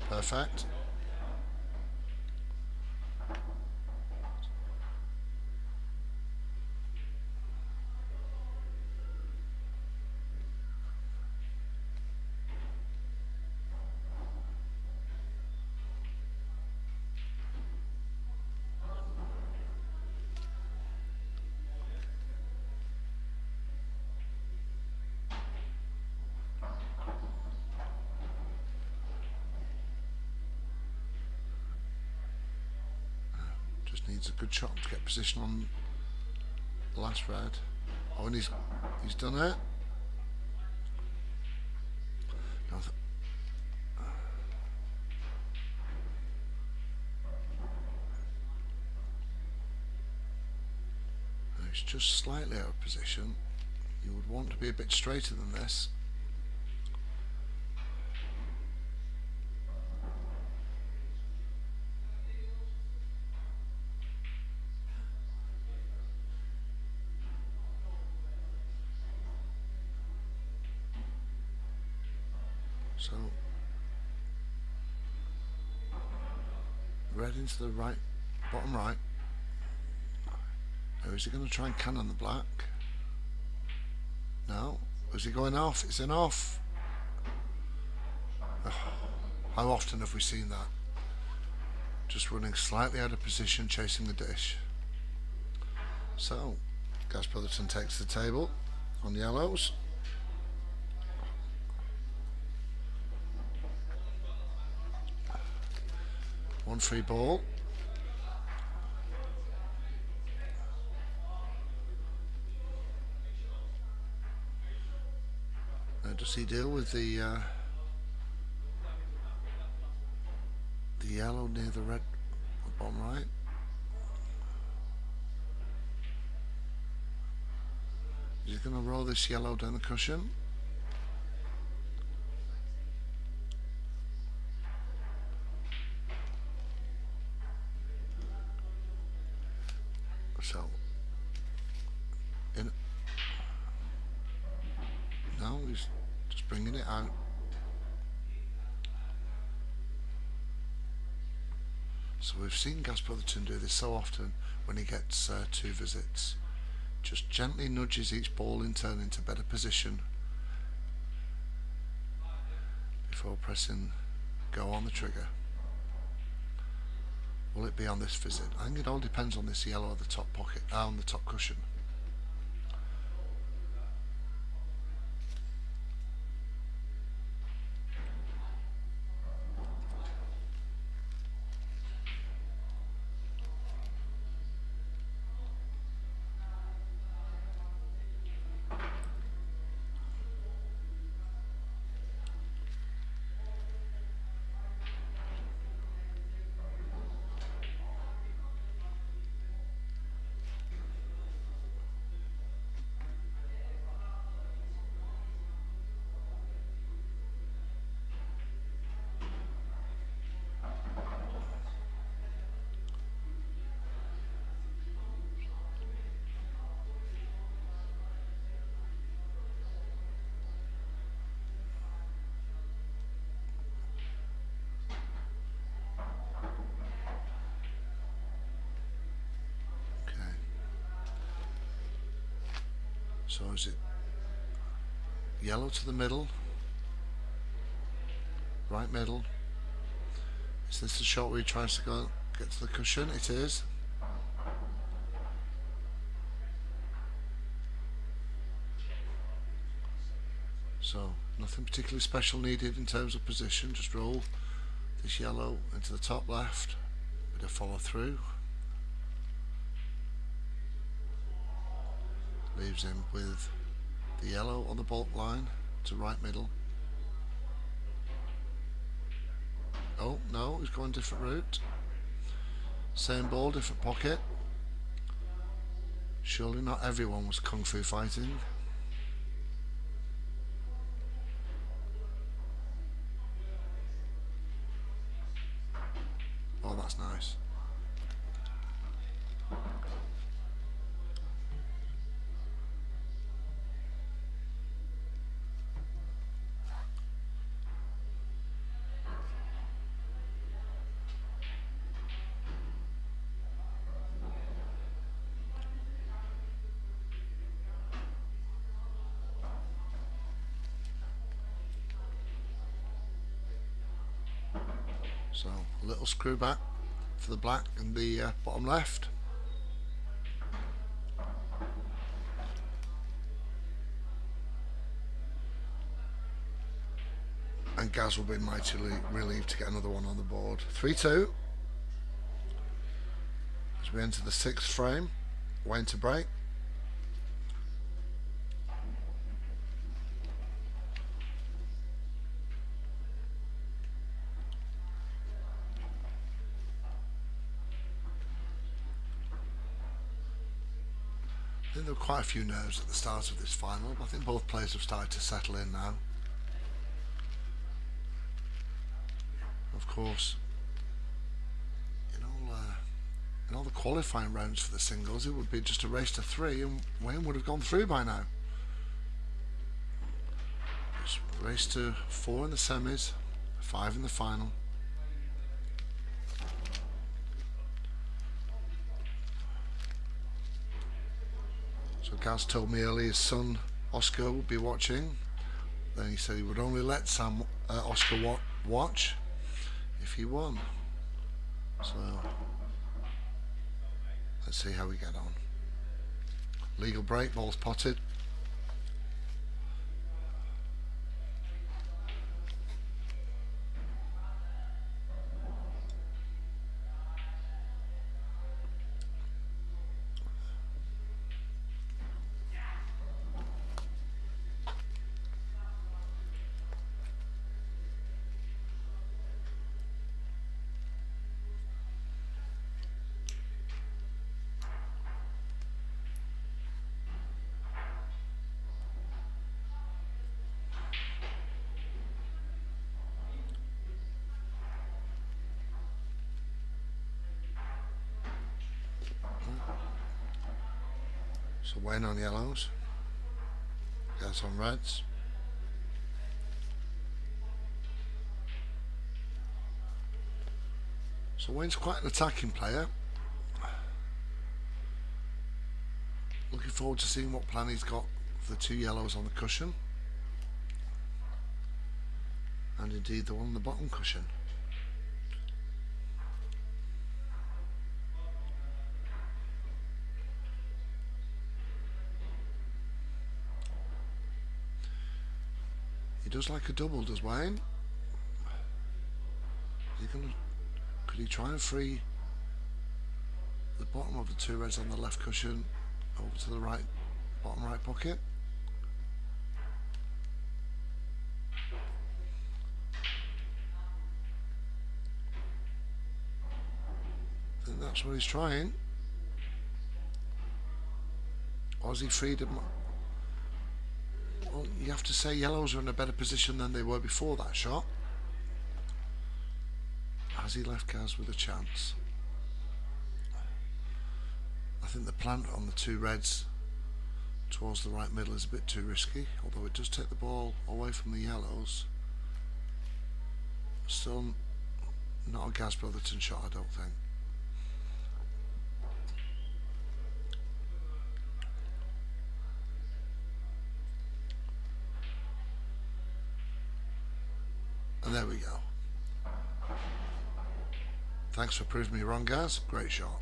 Perfect. Needs a good shot to get position on the last red. Oh, and he's done it. No, he's just slightly out of position. You would want to be a bit straighter than this. So red into the right, bottom right. Now is he going to try and cannon the black? No. Is he going off? It's an off. Oh, how often have we seen that? Just running slightly out of position, chasing the dish. So, Gaz Brotherton takes the table on yellows. One free ball. Now does he deal with the yellow near the red bottom right? Is he going to roll this yellow down the cushion? So, no, he's just bringing it out. So we've seen Gaz Brotherton do this so often when he gets 2 visits. Just gently nudges each ball in turn into better position before pressing go on the trigger. Will it be on this visit? I think it all depends on this yellow at the top pocket, on the top cushion. So is it yellow to the middle, right middle? Is this the shot where he tries to go get to the cushion? It is. So nothing particularly special needed in terms of position, just roll this yellow into the top left, bit of follow through. Leaves him with the yellow on the bulk line to right middle. Oh no, he's going a different route. Same ball, different pocket. Surely not everyone was kung fu fighting. Oh, that's nice. So a little screw back for the black in the bottom left. And Gaz will be mightily relieved to get another one on the board. 3-2. As we enter the 6th frame, waiting to break. I think there were quite a few nerves at the start of this final, but I think both players have started to settle in now. Of course, in all the qualifying rounds for the singles, it would be just a race to 3 and Wayne would have gone through by now. It's race to 4 in the semis, 5 in the final. So Gaz told me earlier his son Oscar would be watching. Then he said he would only let Oscar watch if he won. So let's see how we get on. Legal break, ball's potted. So Wayne on yellows. Gaz on reds. So Wayne's quite an attacking player. Looking forward to seeing what plan he's got for the two yellows on the cushion. And indeed the one on the bottom cushion. He does like a double, does Wayne? Could he try and free the bottom of the two reds on the left cushion over to the right, bottom right pocket? I think that's what he's trying. Or has he freed him? Well, you have to say yellows are in a better position than they were before that shot. Has he left Gaz with a chance? I think the plant on the two reds towards the right middle is a bit too risky, although it does take the ball away from the yellows. Still not a Gaz Brotherton shot, I don't think. And there we go. Thanks for proving me wrong, Gaz. Great shot.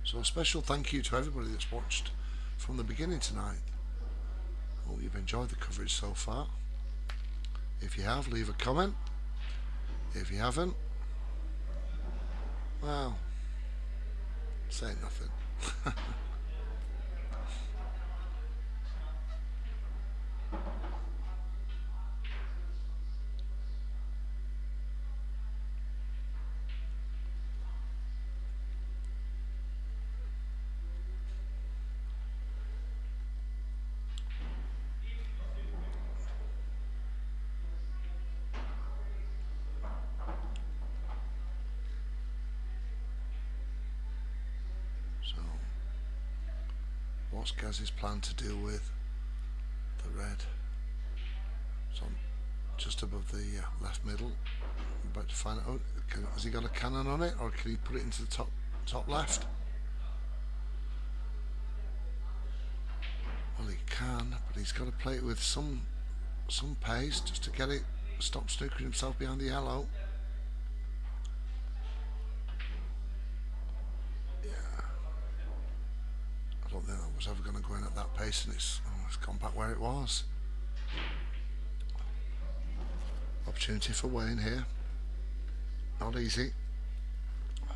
So a special thank you to everybody that's watched from the beginning tonight. Hope you've enjoyed the coverage so far. If you have, leave a comment. If you haven't, well, say nothing. So, what's Gaz's plan to deal with the red? It's on just above the left middle. I'm about to find out. Has he got a cannon on it, or can he put it into the top left? Well, he can, but he's got to play it with some pace just to get it. Stop snookering himself behind the yellow. I don't think that was ever going to go in at that pace, and it's gone back where it was. Opportunity for Wayne here. Not easy. I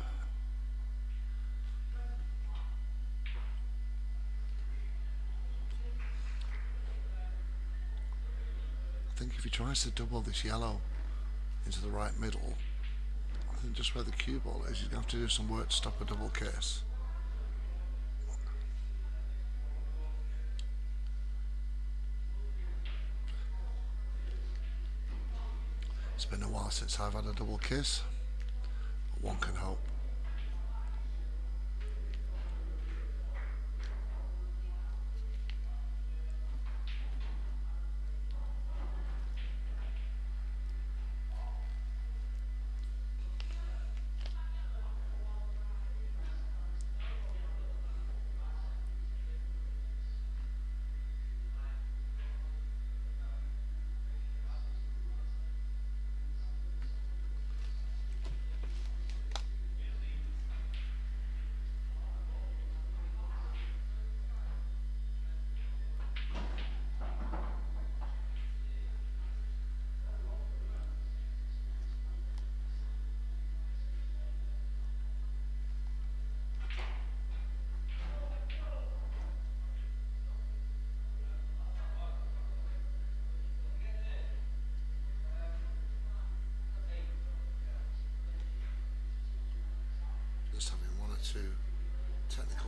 think if he tries to double this yellow into the right middle, I think just where the cue ball is, he's going to have to do some work to stop a double kiss. It's been a while since I've had a double kiss, but one can hope.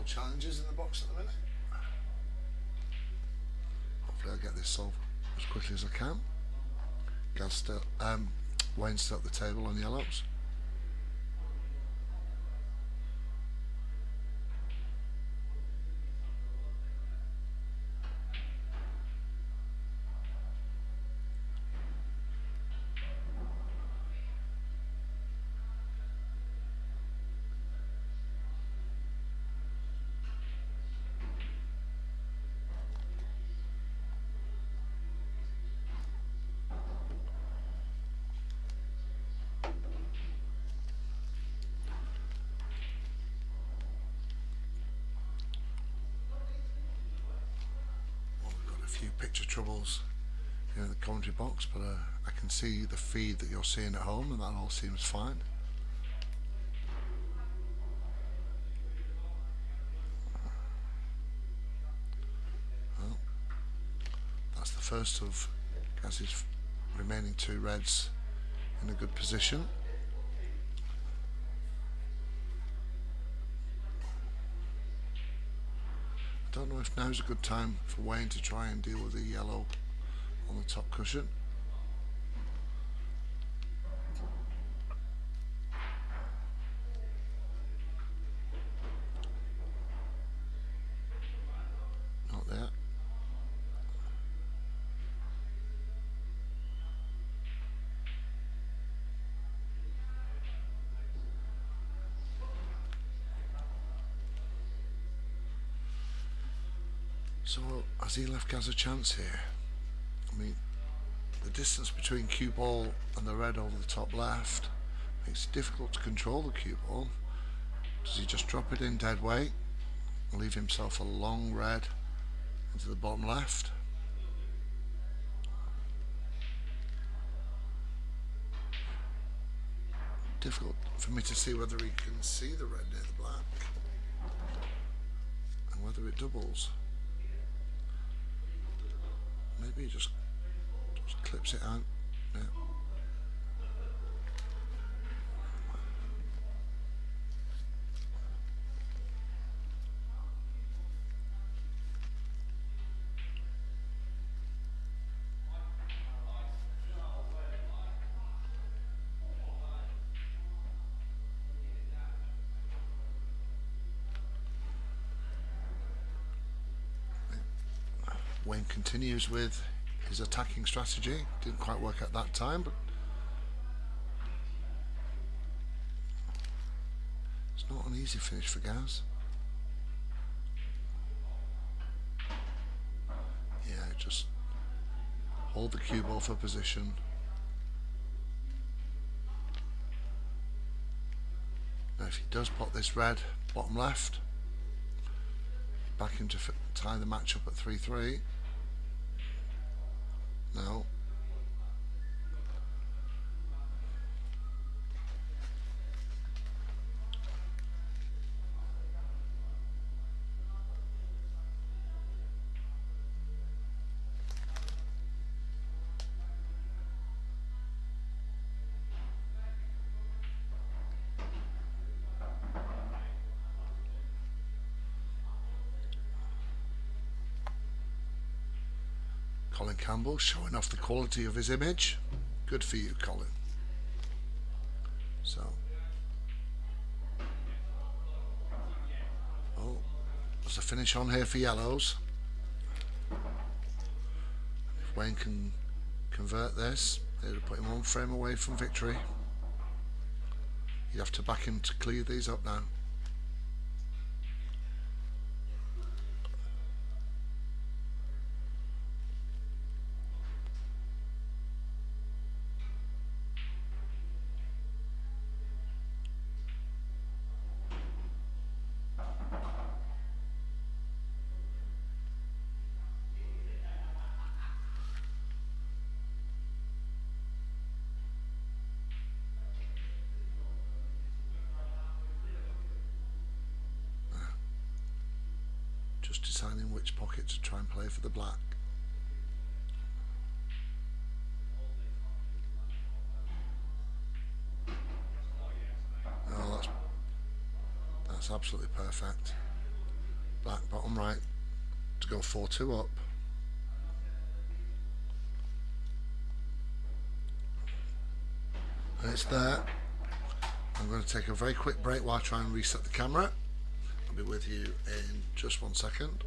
challenges in the box at the minute. Hopefully I'll get this solved as quickly as I can. Gaz still, Wayne's still at the table on yellows. Few picture troubles in the commentary box, but I can see the feed that you're seeing at home, and that all seems fine. Well, that's the first of Gaz's remaining 2 reds in a good position. I don't know if now's a good time for Wayne to try and deal with the yellow on the top cushion. Not there. So has he left Gaz a chance here? I mean, the distance between cue ball and the red over the top left makes it difficult to control the cue ball. Does he just drop it in dead weight and leave himself a long red into the bottom left? Difficult for me to see whether he can see the red near the black and whether it doubles. Maybe he just clips it out. Yeah. Wayne continues with his attacking strategy. Didn't quite work at that time, but it's not an easy finish for Gaz. Yeah, just hold the cue ball for position. Now if he does pot this red bottom left, back him to tie the match up at 3-3. No. Colin Campbell showing off the quality of his image. Good for you, Colin. So, oh, there's a finish on here for yellows. If Wayne can convert this, it'll put him 1 frame away from victory. You have to back him to clear these up now. Just deciding which pocket to try and play for the black. Oh, that's absolutely perfect. right to go 4-2 up. And it's there. I'm going to take a very quick break while I try and reset the camera. I'll be with you in just 1 second.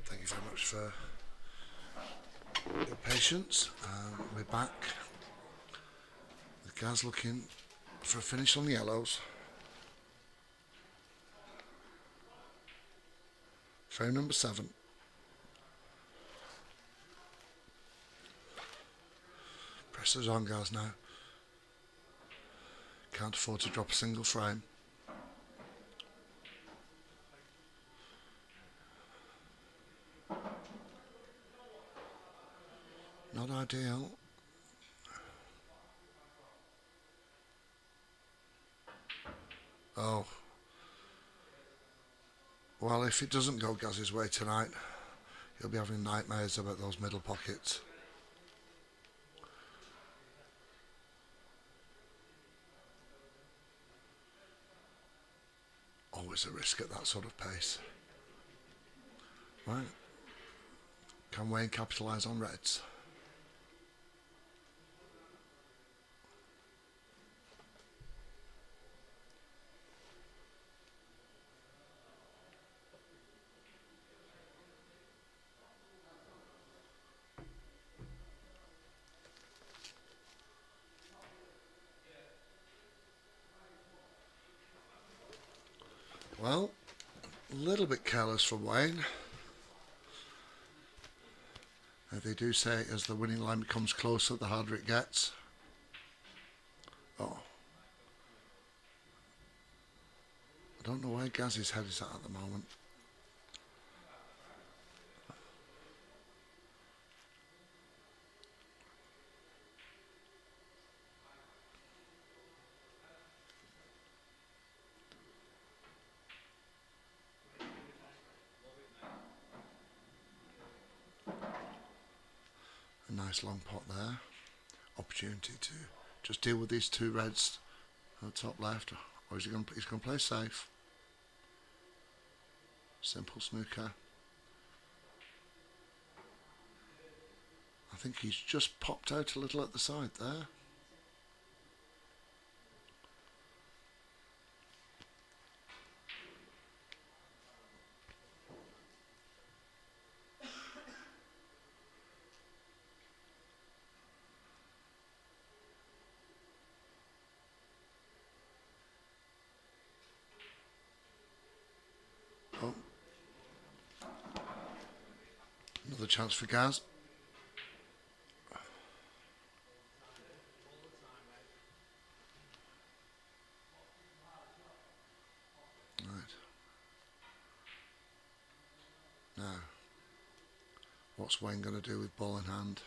Thank you very much for your patience. We're back. The Gaz looking for a finish on the yellows. Frame number 7. Pressure's on Gaz now. Can't afford to drop a single frame. Not ideal. Oh. Well, if it doesn't go Gaz's way tonight, he'll be having nightmares about those middle pockets. Always a risk at that sort of pace. Right. Can Wayne capitalise on reds? Well, a little bit careless from Wayne. They do say as the winning line becomes closer, the harder it gets. Oh. I don't know where Gaz's head is at the moment. A nice long pot there. Opportunity to just deal with these 2 reds at the top left, or is he going to? He's going to play safe. Simple snooker. I think he's just popped out a little at the side there. Oh. Another chance for Gaz. Right. Now, what's Wayne going to do with ball in hand?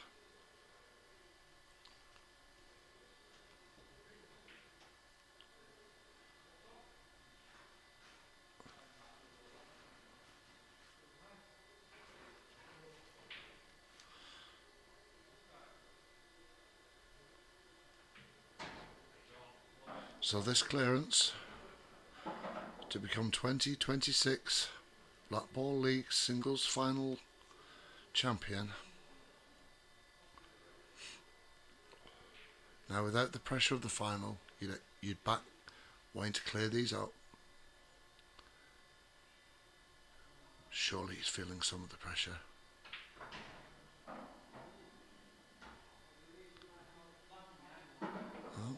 So this clearance to become 2026 Blackball League Singles Final Champion. Now, without the pressure of the final, you'd back Wayne to clear these out. Surely he's feeling some of the pressure. Oh.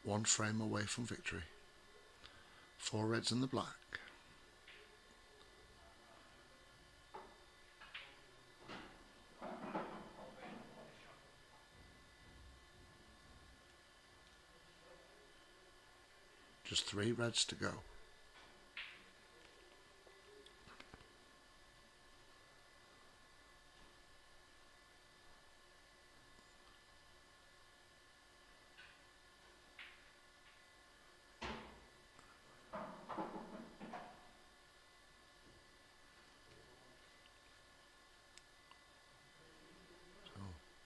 One frame away from victory. 4 reds and the black. Just 3 reds to go.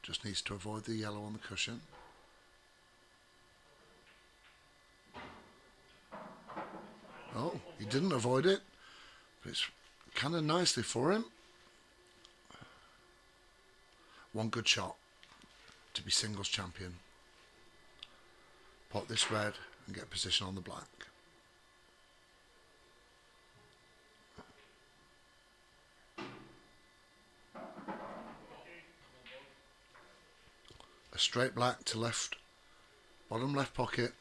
Just needs to avoid the yellow on the cushion. Oh, he didn't avoid it, but it's kind of nicely for him. One good shot to be singles champion. Pot this red and get position on the black. A straight black to left, bottom left pocket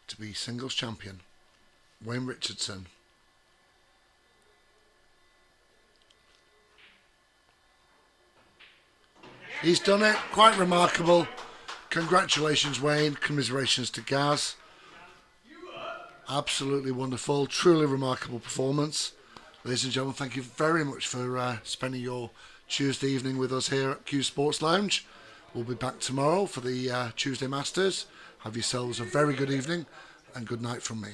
to be singles champion. Wayne Richardson. He's done it. Quite remarkable. Congratulations, Wayne. Commiserations to Gaz. Absolutely wonderful. Truly remarkable performance. Ladies and gentlemen, thank you very much for spending your Tuesday evening with us here at Q Sports Lounge. We'll be back tomorrow for the Tuesday Masters. Have yourselves a very good evening and good night from me.